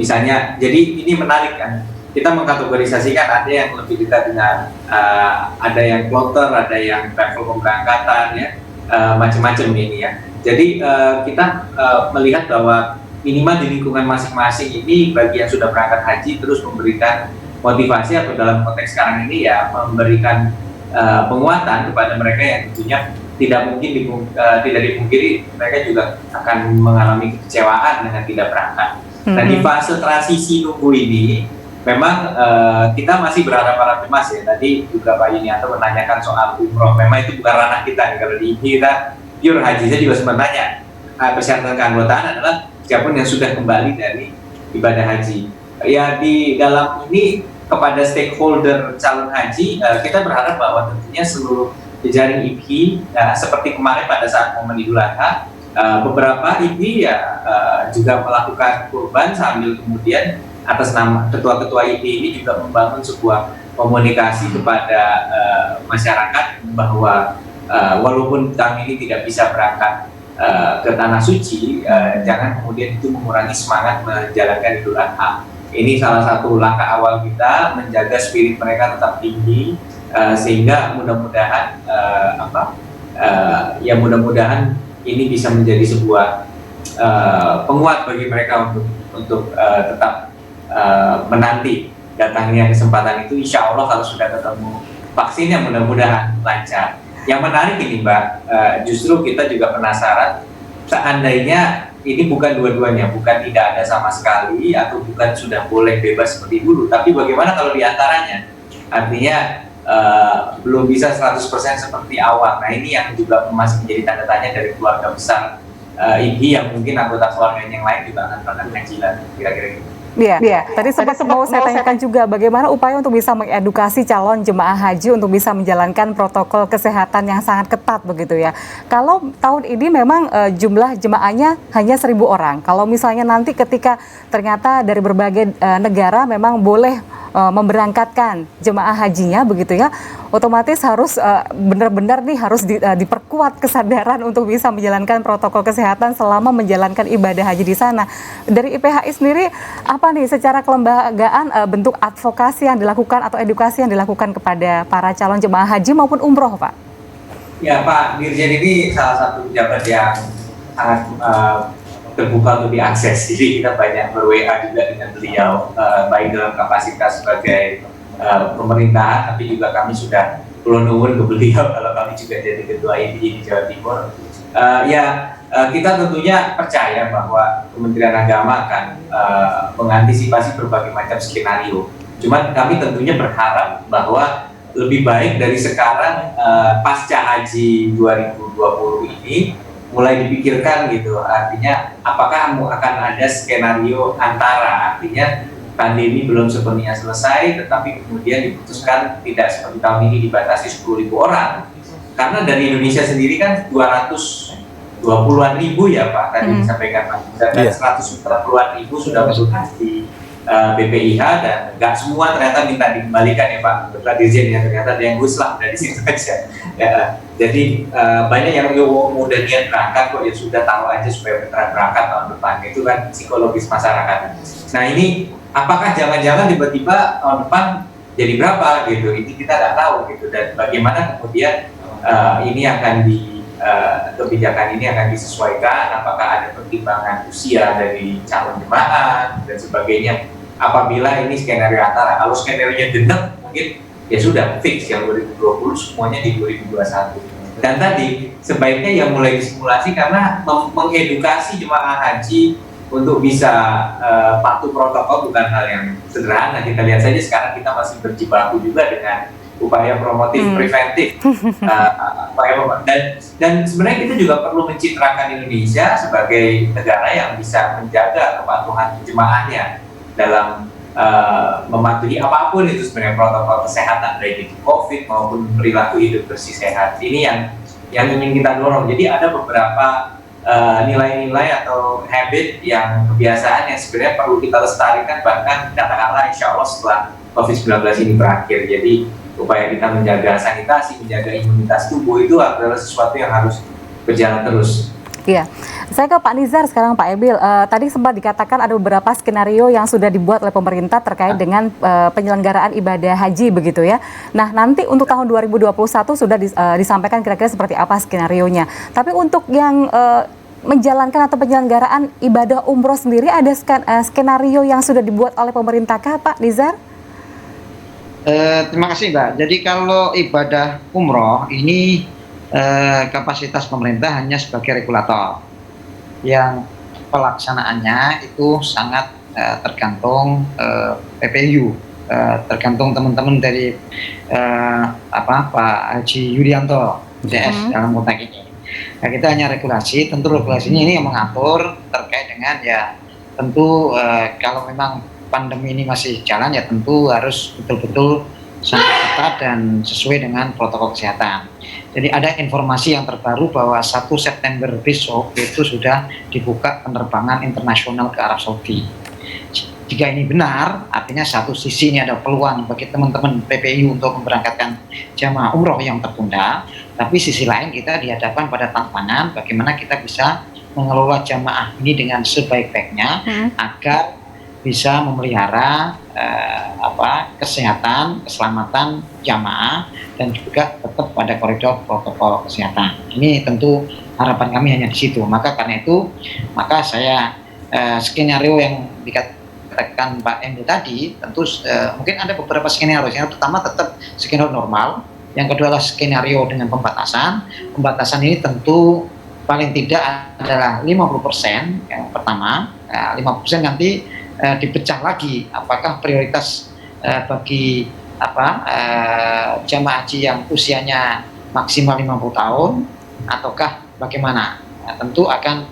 misalnya, jadi ini menarik kan, kita mengkategorisasikan ada yang lebih dekat dengan, ada yang kloter, ada yang travel pemberangkatan, ya, macam-macam ini ya. Jadi kita melihat bahwa minimal di lingkungan masing-masing ini bagi yang sudah berangkat haji terus memberikan motivasi atau dalam konteks sekarang ini ya memberikan penguatan kepada mereka yang tentunya tidak dipungkiri mereka juga akan mengalami kekecewaan dengan tidak berangkat. Nah, di fase transisi nunggu ini memang kita masih berharap-harap Mas ya. Tadi juga Pak Yunianto menanyakan soal umroh. Memang itu bukan ranah kita nih. Kalau di ini kita pure haji, saya juga sempat tanya. Persyaratan keanggotaan adalah siapapun yang sudah kembali dari ibadah haji. Ya, di dalam ini kepada stakeholder calon haji, kita berharap bahwa tentunya seluruh jejaring IPHI, seperti kemarin pada saat momen Idul Adha, beberapa IPHI ya juga melakukan kurban sambil kemudian atas nama ketua-ketua IPHI ini juga membangun sebuah komunikasi kepada masyarakat bahwa walaupun tahun ini tidak bisa berangkat ke Tanah Suci, jangan kemudian itu mengurangi semangat menjalankan Idul Adha. Ini salah satu langkah awal kita menjaga spirit mereka tetap tinggi, sehingga mudah-mudahan mudah-mudahan ini bisa menjadi sebuah penguat bagi mereka untuk tetap menanti datangnya kesempatan itu. Insya Allah kalau sudah ketemu vaksinnya mudah-mudahan lancar. Yang menarik ini Mbak, justru kita juga penasaran seandainya ini bukan dua-duanya, bukan tidak ada sama sekali atau bukan sudah boleh bebas seperti dulu, tapi bagaimana kalau diantaranya? Artinya belum bisa 100% seperti awal. Nah, ini yang juga masih menjadi tanda tanya dari keluarga besar IPHI yang mungkin anggota keluarganya yang lain juga akan berangkat haji lagi, kira-kira gitu. Iya. Tadi sempat mau saya tanyakan juga bagaimana upaya untuk bisa mengedukasi calon jemaah haji untuk bisa menjalankan protokol kesehatan yang sangat ketat begitu ya. Kalau tahun ini memang jumlah jemaahnya hanya 1.000 orang. Kalau misalnya nanti ketika ternyata dari berbagai negara memang boleh memberangkatkan jemaah hajinya begitu ya, otomatis harus benar-benar nih harus diperkuat kesadaran untuk bisa menjalankan protokol kesehatan selama menjalankan ibadah haji di sana. Dari IPHI sendiri apa nih secara kelembagaan bentuk advokasi yang dilakukan atau edukasi yang dilakukan kepada para calon jemaah haji maupun umroh, Pak? Ya, Pak Dirjen ini salah satu pejabat yang sangat terbuka untuk diakses. Jadi kita banyak ber-WA juga dengan beliau, baik dalam kapasitas sebagai pemerintahan, tapi juga kami sudah perlu nuwun ke beliau kalau kami juga jadi ketua IPI di Jawa Timur. Kita tentunya percaya bahwa Kementerian Agama akan mengantisipasi berbagai macam skenario. Cuman kami tentunya berharap bahwa lebih baik dari sekarang pasca haji 2020 ini mulai dipikirkan gitu, artinya apakah akan ada skenario antara, artinya pandemi belum sepenuhnya selesai tetapi kemudian diputuskan tidak seperti tahun ini dibatasi 10.000 orang, karena dari Indonesia sendiri kan 220-an ribu ya Pak tadi disampaikan Pak, dan 140-an ribu sudah berlokasi BPIH, dan nggak semua ternyata minta dikembalikan ya Pak Dirjen ya, ternyata ada yang guslah dari situ aja ya. Jadi banyak yang udah niat berangkat kok, ya sudah tahu aja supaya beneran berangkat tahun depan, itu kan psikologis masyarakat. Nah ini apakah jangan-jangan tiba-tiba tahun depan jadi berapa gitu, ini kita nggak tahu gitu, dan bagaimana kemudian ini akan kebijakan ini akan disesuaikan, apakah ada pertimbangan usia dari calon jemaah dan sebagainya. Apabila ini skenario antara, kalau skenario genep mungkin ya sudah fix yang 2020 semuanya di 2021. Dan tadi sebaiknya yang mulai disimulasi, karena mengedukasi jemaah haji untuk bisa patuh protokol bukan hal yang sederhana. Kita lihat saja sekarang kita masih berjibaku juga dengan upaya promotif preventif, dan sebenarnya kita juga perlu mencitrakan Indonesia sebagai negara yang bisa menjaga kepatuhan jemaahnya dalam mematuhi apapun itu sebenarnya protokol kesehatan, baik itu COVID maupun perilaku hidup bersih sehat. Ini yang ingin kita dorong. Jadi ada beberapa nilai-nilai atau habit yang kebiasaan yang sebenarnya perlu kita lestarikan, bahkan katakanlah insya Allah setelah COVID-19 ini berakhir. Jadi upaya kita menjaga sanitasi, menjaga imunitas tubuh itu adalah sesuatu yang harus berjalan terus. Iya, saya ke Pak Nizar sekarang, Pak Ebil. Tadi sempat dikatakan ada beberapa skenario yang sudah dibuat oleh pemerintah terkait dengan penyelenggaraan ibadah haji begitu ya. Nah nanti untuk tahun 2021 sudah disampaikan kira-kira seperti apa skenarionya. Tapi untuk yang menjalankan atau penyelenggaraan ibadah umroh sendiri, ada skenario yang sudah dibuat oleh pemerintahkah Pak Nizar? Terima kasih Mbak. Jadi kalau ibadah umroh ini kapasitas pemerintah hanya sebagai regulator, yang pelaksanaannya itu sangat tergantung PPU, tergantung teman-teman dari Pak Haji Yudianto CS dalam konteks ini. Nah, kita hanya regulasi, tentu regulasinya ini yang mengatur terkait dengan ya tentu kalau memang pandemi ini masih jalan ya tentu harus betul-betul sangat ketat dan sesuai dengan protokol kesehatan. Jadi ada informasi yang terbaru bahwa 1 September besok itu sudah dibuka penerbangan internasional ke Arab Saudi. Jika ini benar, artinya satu sisi ini ada peluang bagi teman-teman PPU untuk memberangkatkan jamaah umroh yang tertunda, tapi sisi lain kita dihadapkan pada tantangan bagaimana kita bisa mengelola jamaah ini dengan sebaik-baiknya agar bisa memelihara kesehatan, keselamatan jamaah dan juga tetap pada koridor protokol kesehatan. Ini tentu harapan kami hanya di situ. Maka karena itu, maka saya skenario yang dikatakan Pak Emil tadi, tentu mungkin ada beberapa skenario. Yang pertama tetap skenario normal, yang kedua adalah skenario dengan pembatasan. Pembatasan ini tentu paling tidak adalah 50% yang pertama, 50% nanti dipecah lagi apakah prioritas bagi jamaah haji yang usianya maksimal 50 tahun ataukah bagaimana. Nah, tentu akan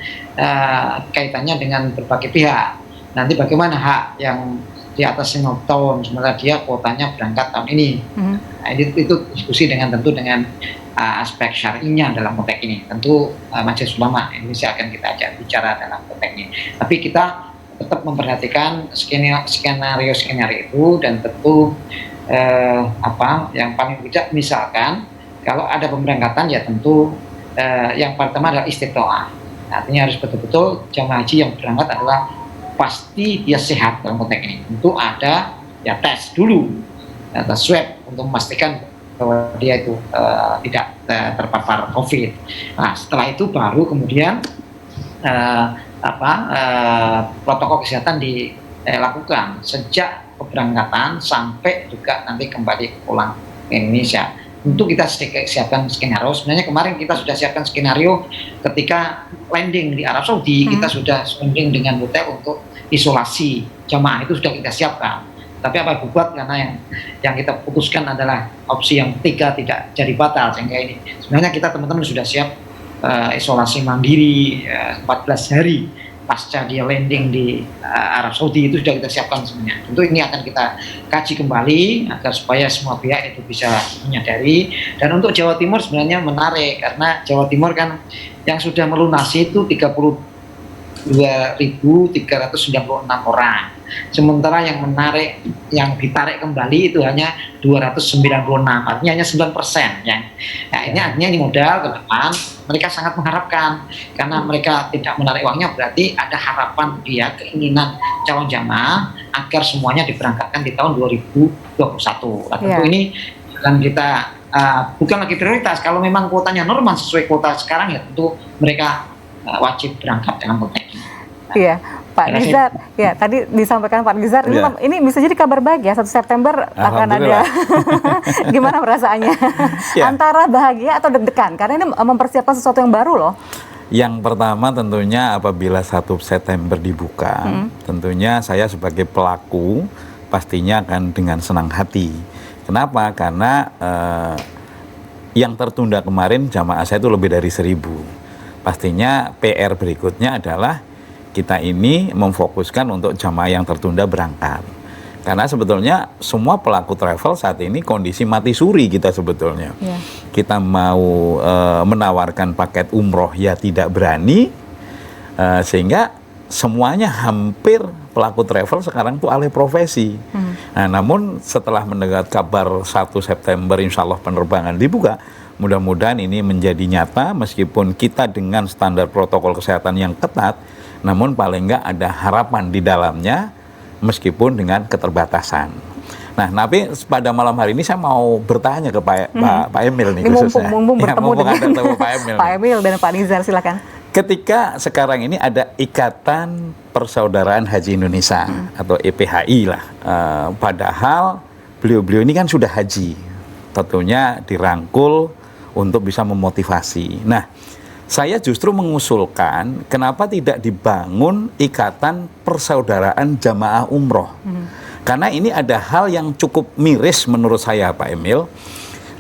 kaitannya dengan berbagai pihak. Nanti bagaimana hak yang di atas 50 tahun sementara dia kuotanya berangkat tahun ini. Nah, itu diskusi dengan tentu dengan aspek syar'inya dalam konteks ini. Tentu Majelis Ulama Indonesia akan kita ajak bicara dalam konteks ini. Tapi kita tetap memperhatikan skenario itu, dan tentu yang paling bijak misalkan kalau ada pemberangkatan ya tentu yang pertama adalah istiqtoah. Artinya harus betul-betul jamaah haji yang berangkat adalah pasti dia sehat dalam konteks ini. Tentu ada ya tes dulu, tes swab untuk memastikan bahwa dia itu tidak terpapar COVID. Nah, setelah itu baru kemudian protokol kesehatan dilakukan sejak keberangkatan sampai juga nanti kembali pulang ke Indonesia. Tentu kita siapkan skenario. Sebenarnya kemarin kita sudah siapkan skenario ketika landing di Arab Saudi, kita sudah landing dengan hotel untuk isolasi jamaah, itu sudah kita siapkan. Tapi apa buat, karena yang kita putuskan adalah opsi yang ketiga tidak jadi batal, sehingga ini sebenarnya kita teman-teman sudah siap isolasi mandiri 14 hari pasca dia landing di Arab Saudi, itu sudah kita siapkan sebenarnya. Tentu ini akan kita kaji kembali agar supaya semua pihak itu bisa menyadari. Dan untuk Jawa Timur sebenarnya menarik, karena Jawa Timur kan yang sudah melunasi itu 32.396 orang. Sementara yang ditarik kembali itu hanya 296, artinya hanya 9%. Nah, ini artinya ini modal ke depan. Mereka sangat mengharapkan, karena mereka tidak menarik uangnya, berarti ada harapan dia, keinginan calon jamaah agar semuanya diberangkatkan di tahun 2021. Nah, tentu ini akan kita bukan lagi prioritas. Kalau memang kuotanya normal sesuai kuota sekarang, ya tentu mereka wajib berangkat dalam konteks ini. Iya, Pak Nizar, ya tadi disampaikan Pak Nizar, ini bisa jadi kabar bahagia, 1 September akan ada. Gimana perasaannya? Antara bahagia atau deg-degan? Karena ini mempersiapkan sesuatu yang baru loh. Yang pertama tentunya apabila 1 September dibuka, tentunya saya sebagai pelaku pastinya akan dengan senang hati. Kenapa? Karena yang tertunda kemarin jamaah saya itu lebih dari 1.000. Pastinya PR berikutnya adalah kita ini memfokuskan untuk jamaah yang tertunda berangkat. Karena sebetulnya semua pelaku travel saat ini kondisi mati suri kita sebetulnya. Kita mau menawarkan paket umroh ya tidak berani, sehingga semuanya hampir pelaku travel sekarang tuh alih profesi. Nah, namun setelah mendengar kabar 1 September insya Allah penerbangan dibuka, mudah-mudahan ini menjadi nyata meskipun kita dengan standar protokol kesehatan yang ketat, namun paling enggak ada harapan di dalamnya meskipun dengan keterbatasan. Nah, tapi pada malam hari ini saya mau bertanya ke Pak Emil nih khususnya. Mumpung bertemu dengan Pak Emil. Pak Emil dan Pak Nizar, silakan. Ketika sekarang ini ada Ikatan Persaudaraan Haji Indonesia atau IPHI lah, padahal beliau-beliau ini kan sudah haji, tentunya dirangkul untuk bisa memotivasi. Nah, saya justru mengusulkan kenapa tidak dibangun Ikatan Persaudaraan Jamaah Umroh. Karena ini ada hal yang cukup miris menurut saya Pak Emil,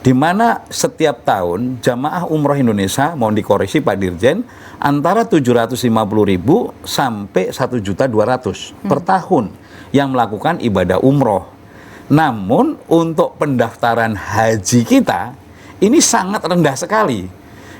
di mana setiap tahun jamaah umroh Indonesia, mohon dikoreksi Pak Dirjen, antara 750.000 sampai 1.200.000 per tahun yang melakukan ibadah umroh. Namun untuk pendaftaran haji kita ini sangat rendah sekali.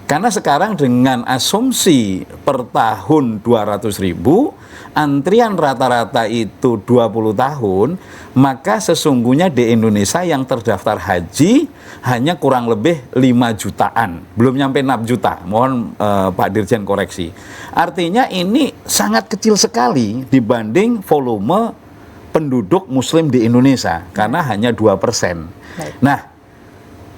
Karena sekarang dengan asumsi per tahun 200.000, antrian rata-rata itu 20 tahun, maka sesungguhnya di Indonesia yang terdaftar haji hanya kurang lebih 5 jutaan, belum nyampe 6 juta, mohon Pak Dirjen koreksi. Artinya ini sangat kecil sekali dibanding volume penduduk muslim di Indonesia, karena hanya 2%. Nah,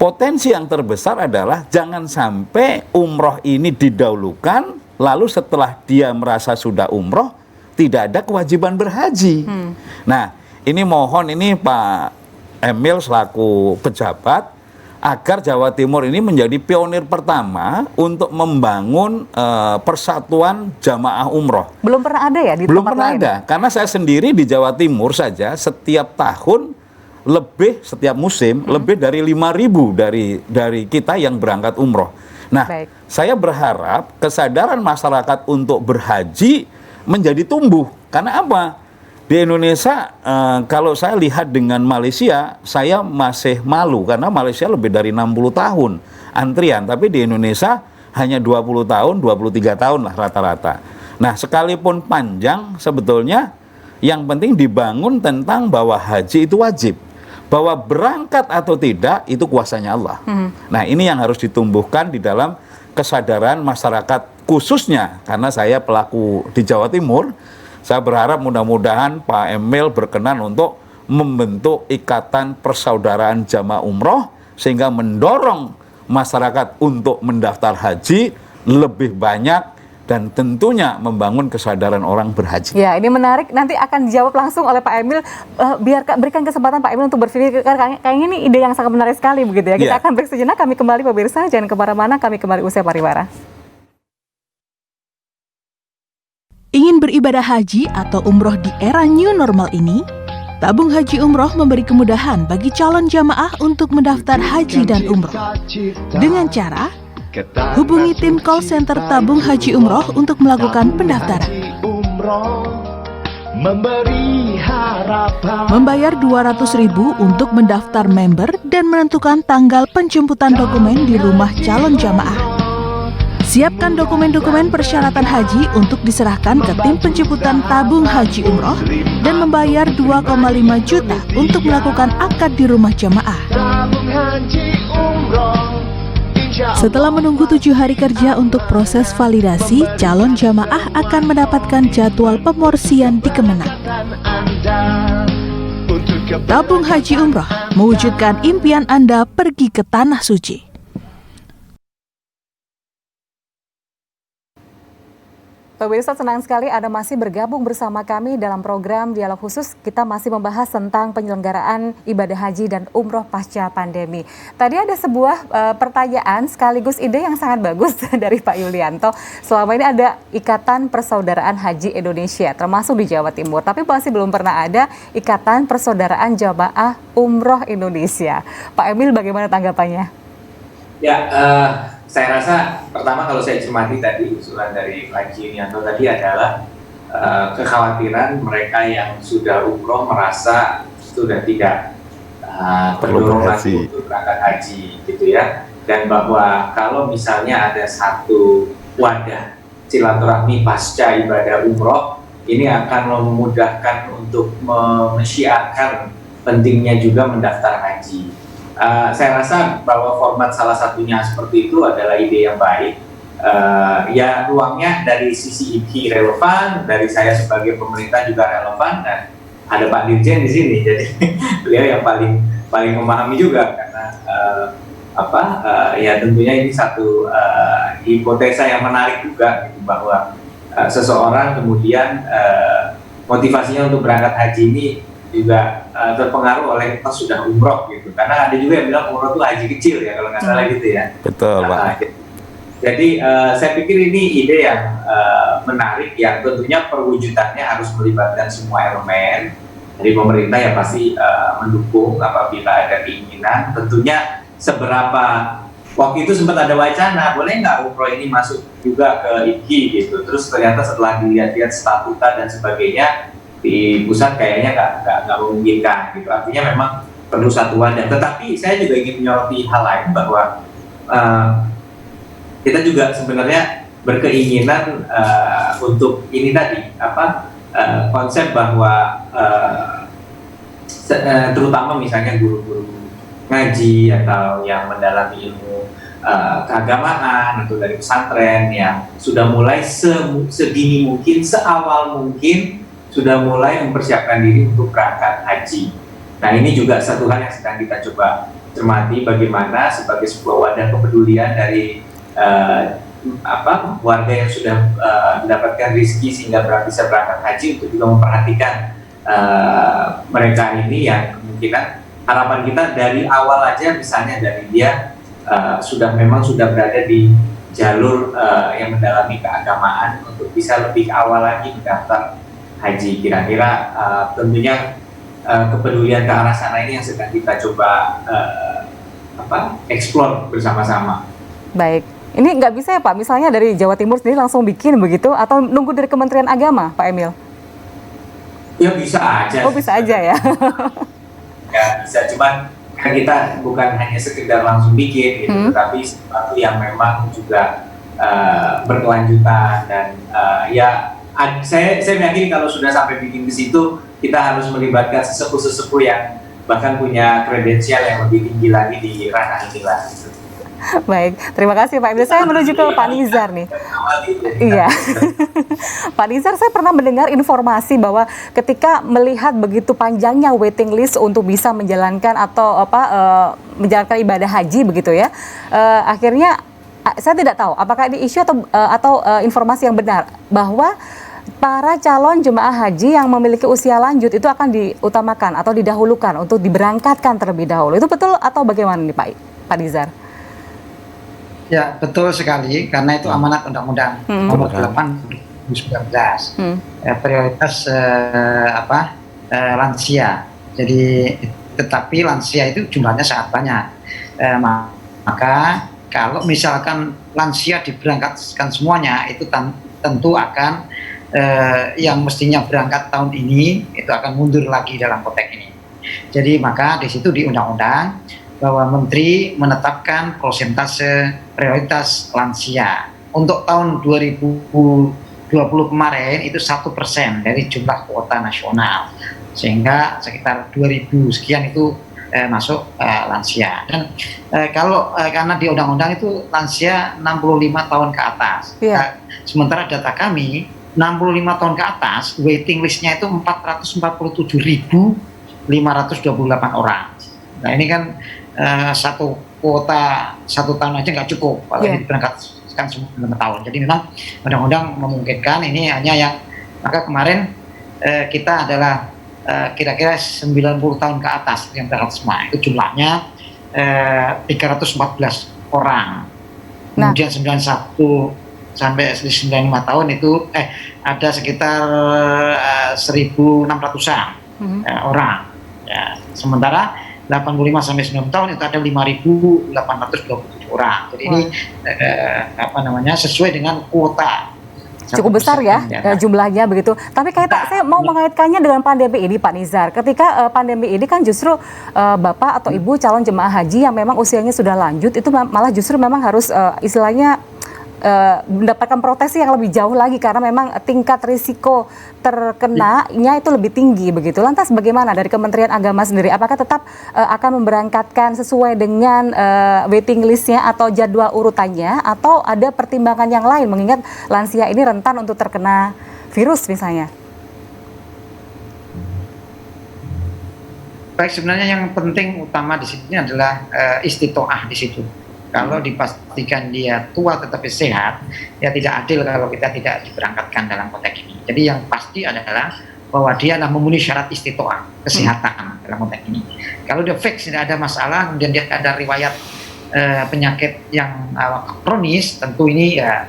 potensi yang terbesar adalah jangan sampai umroh ini didahulukan, lalu setelah dia merasa sudah umroh, tidak ada kewajiban berhaji. Nah, ini mohon ini Pak Emil selaku pejabat, agar Jawa Timur ini menjadi pionir pertama untuk membangun persatuan jamaah umroh. Belum pernah ada ya di Belum tempat pernah lain? ada, karena saya sendiri di Jawa Timur saja setiap tahun setiap musim lebih dari 5.000 dari kita yang berangkat umroh. Nah, saya berharap kesadaran masyarakat untuk berhaji menjadi tumbuh. Karena apa? Di Indonesia, kalau saya lihat dengan Malaysia, saya masih malu karena Malaysia lebih dari 60 tahun antrian, tapi di Indonesia hanya 20 tahun, 23 tahun lah rata-rata. Nah, sekalipun panjang sebetulnya yang penting dibangun tentang bahwa haji itu wajib. Bahwa berangkat atau tidak itu kuasanya Allah. Nah, ini yang harus ditumbuhkan di dalam kesadaran masyarakat khususnya karena saya pelaku di Jawa Timur. Saya berharap mudah-mudahan Pak Emil berkenan untuk membentuk Ikatan Persaudaraan Jamaah Umroh sehingga mendorong masyarakat untuk mendaftar haji lebih banyak dan tentunya membangun kesadaran orang berhaji. Ya, ini menarik. Nanti akan dijawab langsung oleh Pak Emil. Berikan kesempatan Pak Emil untuk berpikir. Kayaknya ini ide yang sangat menarik sekali begitu ya. Kita akan break sejenak. Kami kembali pemirsa. Jangan kemana-mana. Kami kembali usai pariwara. Ingin beribadah haji atau umroh di era new normal ini? Tabung Haji Umroh memberi kemudahan bagi calon jamaah untuk mendaftar haji dan umroh. Dengan cara hubungi tim call center Tabung Haji Umroh untuk melakukan pendaftaran. Membayar 200.000 untuk mendaftar member dan menentukan tanggal penjemputan dokumen di rumah calon jamaah. Siapkan dokumen-dokumen persyaratan haji untuk diserahkan ke tim penjemputan Tabung Haji Umroh dan membayar 2,5 juta untuk melakukan akad di rumah jamaah. Setelah menunggu 7 hari kerja untuk proses validasi, calon jamaah akan mendapatkan jadwal pemorsian di Kemenang. Tabung Haji Umroh mewujudkan impian Anda pergi ke Tanah Suci. Pemirsa, senang sekali Anda masih bergabung bersama kami dalam program Dialog Khusus. Kita masih membahas tentang penyelenggaraan ibadah haji dan umroh pasca pandemi. Tadi ada sebuah pertanyaan sekaligus ide yang sangat bagus dari Pak Yulianto. Selama ini ada Ikatan Persaudaraan Haji Indonesia, termasuk di Jawa Timur. Tapi masih belum pernah ada Ikatan Persaudaraan Jamaah Umroh Indonesia. Pak Emil, bagaimana tanggapannya? Ya, saya rasa pertama kalau saya cermati tadi usulan dari Pak Yulianto tadi adalah kekhawatiran mereka yang sudah umroh merasa sudah tidak perlu lagi untuk berangkat haji gitu ya, dan bahwa kalau misalnya ada satu wadah silaturahmi pasca ibadah umroh ini akan memudahkan untuk menyiarkan pentingnya juga mendaftar haji. Saya rasa bahwa format salah satunya seperti itu adalah ide yang baik. Ya, ruangnya dari sisi IPI relevan, dari saya sebagai pemerintah juga relevan, dan ada Pak Dirjen di sini, jadi beliau yang paling memahami juga karena ya tentunya ini satu hipotesa yang menarik juga gitu, bahwa seseorang kemudian motivasinya untuk berangkat haji ini juga terpengaruh oleh pas sudah umroh gitu, karena ada juga yang bilang umroh itu haji kecil ya kalau nggak salah gitu ya. Betul Pak. Jadi saya pikir ini ide yang menarik yang tentunya perwujudannya harus melibatkan semua elemen. Jadi pemerintah ya pasti mendukung apabila ada keinginan. Tentunya seberapa waktu itu sempat ada wacana boleh nggak umroh ini masuk juga ke IPI gitu. Terus ternyata setelah dilihat-lihat statuta dan sebagainya di pusat kayaknya nggak memungkinkan gitu. Artinya memang perlu satu wadah. Tetapi saya juga ingin menyoroti hal lain bahwa kita juga sebenarnya berkeinginan untuk ini tadi konsep bahwa terutama misalnya guru-guru ngaji atau yang mendalami ilmu keagamaan atau dari pesantren yang sudah mulai sedini mungkin, seawal mungkin sudah mulai mempersiapkan diri untuk berangkat haji. Nah, ini juga satu hal yang sedang kita coba cermati, bagaimana sebagai sebuah wadah kepedulian dari warga yang sudah mendapatkan rezeki sehingga bisa berangkat haji, untuk juga memperhatikan mereka ini yang kemungkinan harapan kita dari awal aja, misalnya dari dia sudah berada di jalur yang mendalami keagamaan untuk bisa lebih awal lagi mendaftar haji. Kira-kira tentunya kepedulian ke arah sana ini yang sedang kita coba eksplor bersama-sama. Baik, ini nggak bisa ya Pak, misalnya dari Jawa Timur sendiri langsung bikin begitu, atau nunggu dari Kementerian Agama, Pak Emil? Ya bisa aja. Oh, bisa aja ya? Ya bisa, cuman kan kita bukan hanya sekedar langsung bikin gitu, tapi sesuatu yang memang juga berkelanjutan dan saya meyakini kalau sudah sampai bikin ke situ, kita harus melibatkan sesepuh-sesepuh yang bahkan punya kredensial yang lebih tinggi lagi di ranah inilah. Gitu. Baik, terima kasih Pak Emil. Saya menuju ke Pak Nizar nih. Iya, Pak Nizar, saya pernah mendengar informasi bahwa ketika melihat begitu panjangnya waiting list untuk bisa menjalankan atau menjalankan ibadah haji begitu ya, akhirnya saya tidak tahu apakah ini isu atau informasi yang benar bahwa para calon jemaah haji yang memiliki usia lanjut itu akan diutamakan atau didahulukan untuk diberangkatkan terlebih dahulu. Itu betul atau bagaimana nih Pak Nizar? Ya, betul sekali, karena itu amanat Undang-Undang nomor 8 2019. Prioritas lansia. Jadi, tetapi lansia itu jumlahnya sangat banyak. Maka kalau misalkan lansia diberangkatkan semuanya, itu tentu akan yang mestinya berangkat tahun ini itu akan mundur lagi dalam konteks ini. Jadi maka di situ di undang-undang bahwa Menteri menetapkan persentase prioritas lansia untuk tahun 2020 kemarin itu 1% dari jumlah kuota nasional, sehingga sekitar 2.000 sekian itu masuk lansia. Dan karena di undang-undang itu lansia 65 tahun ke atas. Sementara data kami 65 tahun ke atas waiting listnya itu 447.528 orang. Nah ini kan satu kuota 1 tahun aja nggak cukup kalau diberangkatkan semua 5 tahun. Jadi memang undang-undang memungkinkan ini hanya yang, maka kemarin kita adalah kira-kira 90 tahun ke atas yang berangkat semua. Itu jumlahnya 314 orang. Kemudian 91 sampai 95 tahun itu ada sekitar 1.600-an orang. Ya, sementara 85 sampai 90 tahun itu ada 5.827 orang. Jadi ini sesuai dengan kuota. Cukup besar ya jumlahnya begitu. Tapi saya mau mengaitkannya dengan pandemi ini Pak Nizar. Ketika pandemi ini kan justru Bapak atau Ibu calon jemaah haji yang memang usianya sudah lanjut itu malah justru memang harus istilahnya mendapatkan proteksi yang lebih jauh lagi karena memang tingkat risiko terkenanya itu lebih tinggi begitu. Lantas bagaimana dari Kementerian Agama sendiri? Apakah tetap akan memberangkatkan sesuai dengan waiting listnya atau jadwal urutannya, atau ada pertimbangan yang lain mengingat lansia ini rentan untuk terkena virus misalnya? Baik, sebenarnya yang penting utama di sini adalah istitoah di situ. Kalau dipastikan dia tua tetapi sehat, ya tidak adil kalau kita tidak diberangkatkan dalam konteks ini. Jadi yang pasti adalah bahwa dia adalah memenuhi syarat istitoah, kesehatan dalam konteks ini. Kalau dia fix, tidak ada masalah, kemudian dia ada riwayat penyakit yang kronis, tentu ini ya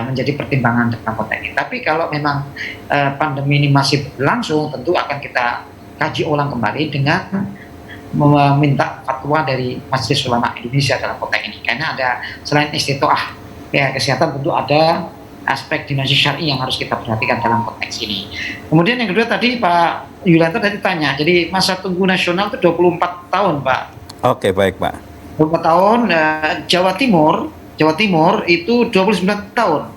menjadi pertimbangan dalam konteks ini. Tapi kalau memang pandemi ini masih berlangsung, tentu akan kita kaji ulang kembali dengan meminta fatwa dari Majelis Ulama Indonesia dalam konteks ini, karena ada selain istitoah ya kesehatan, tentu ada aspek dimensi syar'i yang harus kita perhatikan dalam konteks ini. Kemudian yang kedua tadi Pak Yulianto tadi tanya, jadi masa tunggu nasional itu 24 tahun Pak. Oke, baik Pak. 24 tahun. Jawa Timur itu 29 tahun,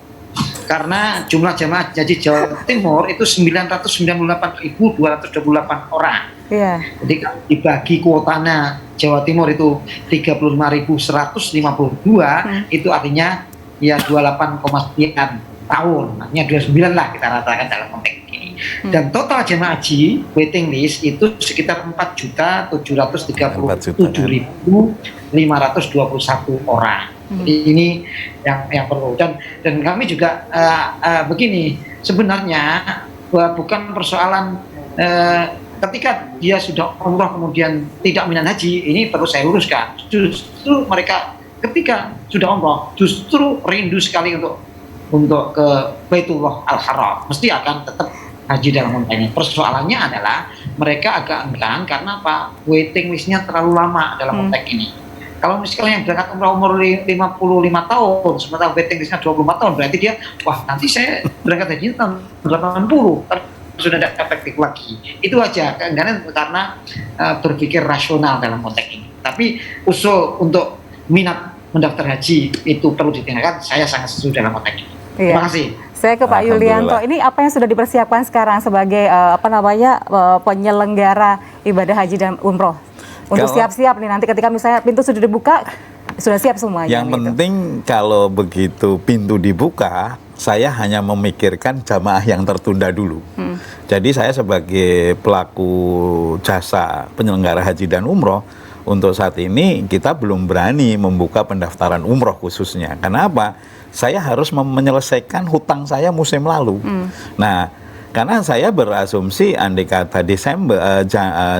karena jumlah jemaah haji Jawa Timur itu 998.228 orang. Jadi kalau dibagi kuotanya Jawa Timur itu 35.152, itu artinya ya 28, sekian tahun, artinya 29 lah kita ratakan dalam konteks ini. Dan total jemaah haji waiting list itu sekitar 4.737.521 orang. Jadi ini yang perlu, dan kami juga begini, sebenarnya bukan persoalan ketika dia sudah umroh kemudian tidak minat haji, ini perlu saya luruskan. Justru mereka ketika sudah umroh justru rindu sekali untuk ke Baitullah Al-Haram, mesti akan tetap haji dalam konteks ini. Persoalannya adalah mereka agak enggan karena waiting listnya terlalu lama dalam konteks ini. Kalau misalnya yang berangkat umur 55 tahun, sementara waiting listnya 25 tahun, berarti dia, wah nanti saya berangkat haji tahun 80, sudah tidak efektif lagi. Itu aja, karena berpikir rasional dalam konteks ini. Tapi usul untuk minat mendaftar haji itu perlu ditinggalkan, saya sangat setuju dalam konteks ini. Terima kasih. Saya ke Pak Yulianto, ini apa yang sudah dipersiapkan sekarang sebagai penyelenggara ibadah haji dan umroh? Untuk siap-siap nih nanti ketika misalnya pintu sudah dibuka, Sudah siap semuanya. Yang penting kalau begitu pintu dibuka, saya hanya memikirkan jamaah yang tertunda dulu. Jadi saya sebagai pelaku jasa penyelenggara haji dan umroh, untuk saat ini kita belum berani membuka pendaftaran umroh khususnya. Kenapa? Saya harus menyelesaikan hutang saya musim lalu. Nah, karena saya berasumsi andai kata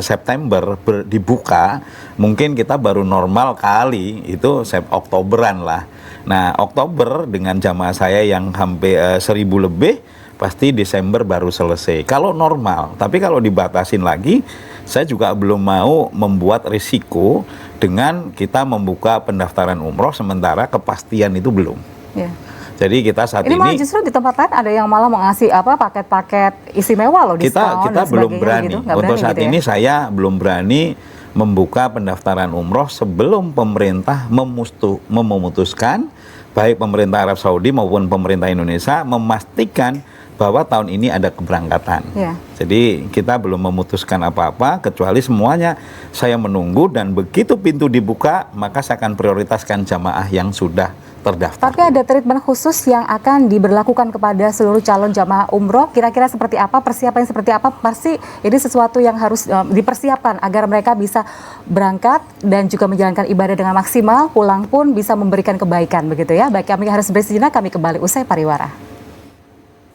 September dibuka, mungkin kita baru normal kali itu Oktoberan lah. Nah, Oktober dengan jamaah saya yang hampir 1.000 lebih, pasti Desember baru selesai. Kalau normal, tapi kalau dibatasin lagi, saya juga belum mau membuat risiko dengan kita membuka pendaftaran umroh sementara kepastian itu belum. Yeah. Jadi kita saat ini malah justru di tempat lain ada yang malah mengasih paket-paket istimewa loh, diskon kita belum berani. Gitu. Untuk saat gitu ini saya belum berani membuka pendaftaran umroh sebelum pemerintah memutuskan, baik pemerintah Arab Saudi maupun pemerintah Indonesia memastikan bahwa tahun ini ada keberangkatan. Yeah. Jadi kita belum memutuskan apa-apa kecuali semuanya saya menunggu, dan begitu pintu dibuka maka saya akan prioritaskan jamaah yang sudah terdaftar. Tapi ada treatment khusus yang akan diberlakukan kepada seluruh calon jamaah umroh. Kira-kira seperti apa, persiapan seperti apa? Pasti ini sesuatu yang harus dipersiapkan agar mereka bisa berangkat dan juga menjalankan ibadah dengan maksimal, pulang pun bisa memberikan kebaikan, begitu ya. Baik, kami harus berhenti sejenak, kami kembali usai pariwara.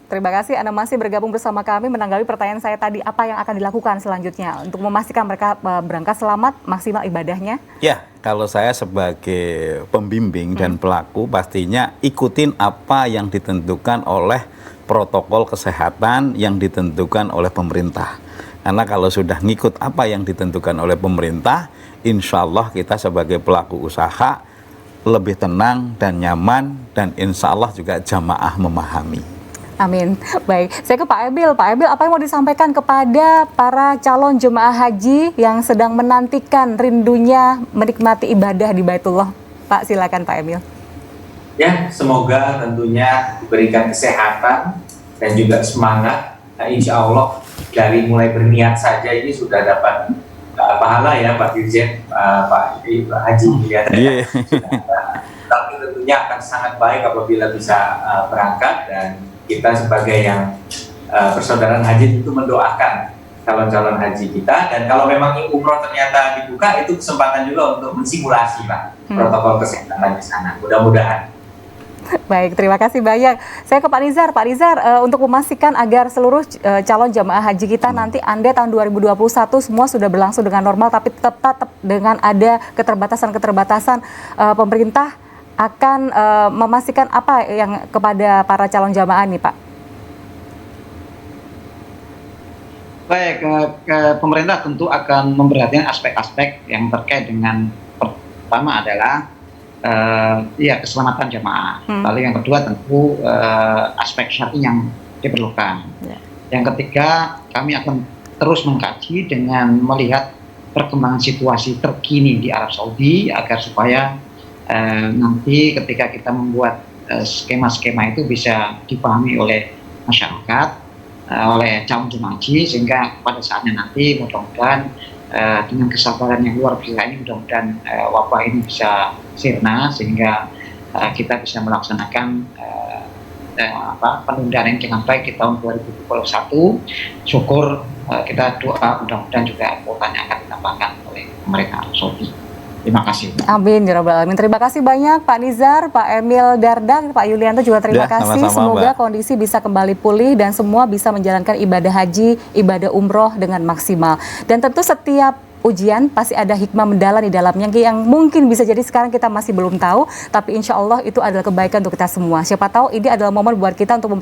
Terima kasih Anda masih bergabung bersama kami menanggapi pertanyaan saya tadi, apa yang akan dilakukan selanjutnya untuk memastikan mereka berangkat selamat, maksimal ibadahnya? Ya, kalau saya sebagai pembimbing dan pelaku pastinya ikutin apa yang ditentukan oleh protokol kesehatan yang ditentukan oleh pemerintah. Karena kalau sudah ngikut apa yang ditentukan oleh pemerintah, insya Allah kita sebagai pelaku usaha lebih tenang dan nyaman, dan insya Allah juga jamaah memahami. Amin. Baik, saya ke Pak Emil. Pak Emil, apa yang mau disampaikan kepada para calon jemaah haji yang sedang menantikan rindunya menikmati ibadah di Baitullah? Pak, silakan Pak Emil. Ya, semoga tentunya diberikan kesehatan dan juga semangat. Nah, insya Allah dari mulai berniat saja ini sudah dapat pahala ya Pak Dirjen, Pak Haji. Ya. Tapi tentunya akan sangat baik apabila bisa berangkat, dan kita sebagai yang persaudaraan haji itu mendoakan calon-calon haji kita, dan kalau memang umroh ternyata dibuka, itu kesempatan juga untuk mensimulasi lah protokol kesehatan di sana. Mudah-mudahan. Baik, terima kasih banyak. Saya ke Pak Nizar. Pak Nizar, untuk memastikan agar seluruh calon jamaah haji kita nanti Anda tahun 2021 semua sudah berlangsung dengan normal, tapi tetap dengan ada keterbatasan-keterbatasan, pemerintah akan memastikan apa yang kepada para calon jamaah nih, Pak? Baik, pemerintah tentu akan memperhatikan aspek-aspek yang terkait dengan, pertama adalah keselamatan jamaah. Lalu yang kedua tentu aspek syar'i yang diperlukan. Yang ketiga, kami akan terus mengkaji dengan melihat perkembangan situasi terkini di Arab Saudi agar supaya nanti ketika kita membuat skema-skema itu bisa dipahami oleh masyarakat, oleh calon jemaah haji, sehingga pada saatnya nanti mudah-mudahan dengan kesabaran yang luar biasa ini, mudah-mudahan wabah ini bisa sirna, sehingga kita bisa melaksanakan penundaan ini dengan baik di tahun 2021. Syukur kita doa mudah-mudahan juga kuotanya akan ditambahkan oleh pemerintah Arab Saudi. Terima kasih. Amin, ya Rabbal Alamin. Terima kasih banyak Pak Nizar, Pak Emil Dardak, Pak Yulianto juga terima kasih. Sama-sama, semoga Mbak. kondisi bisa kembali pulih dan semua bisa menjalankan ibadah haji, ibadah umroh dengan maksimal. Dan tentu setiap ujian pasti ada hikmah mendalam di dalamnya yang mungkin bisa jadi sekarang kita masih belum tahu, tapi insya Allah itu adalah kebaikan untuk kita semua. Siapa tahu ini adalah momen buat kita untuk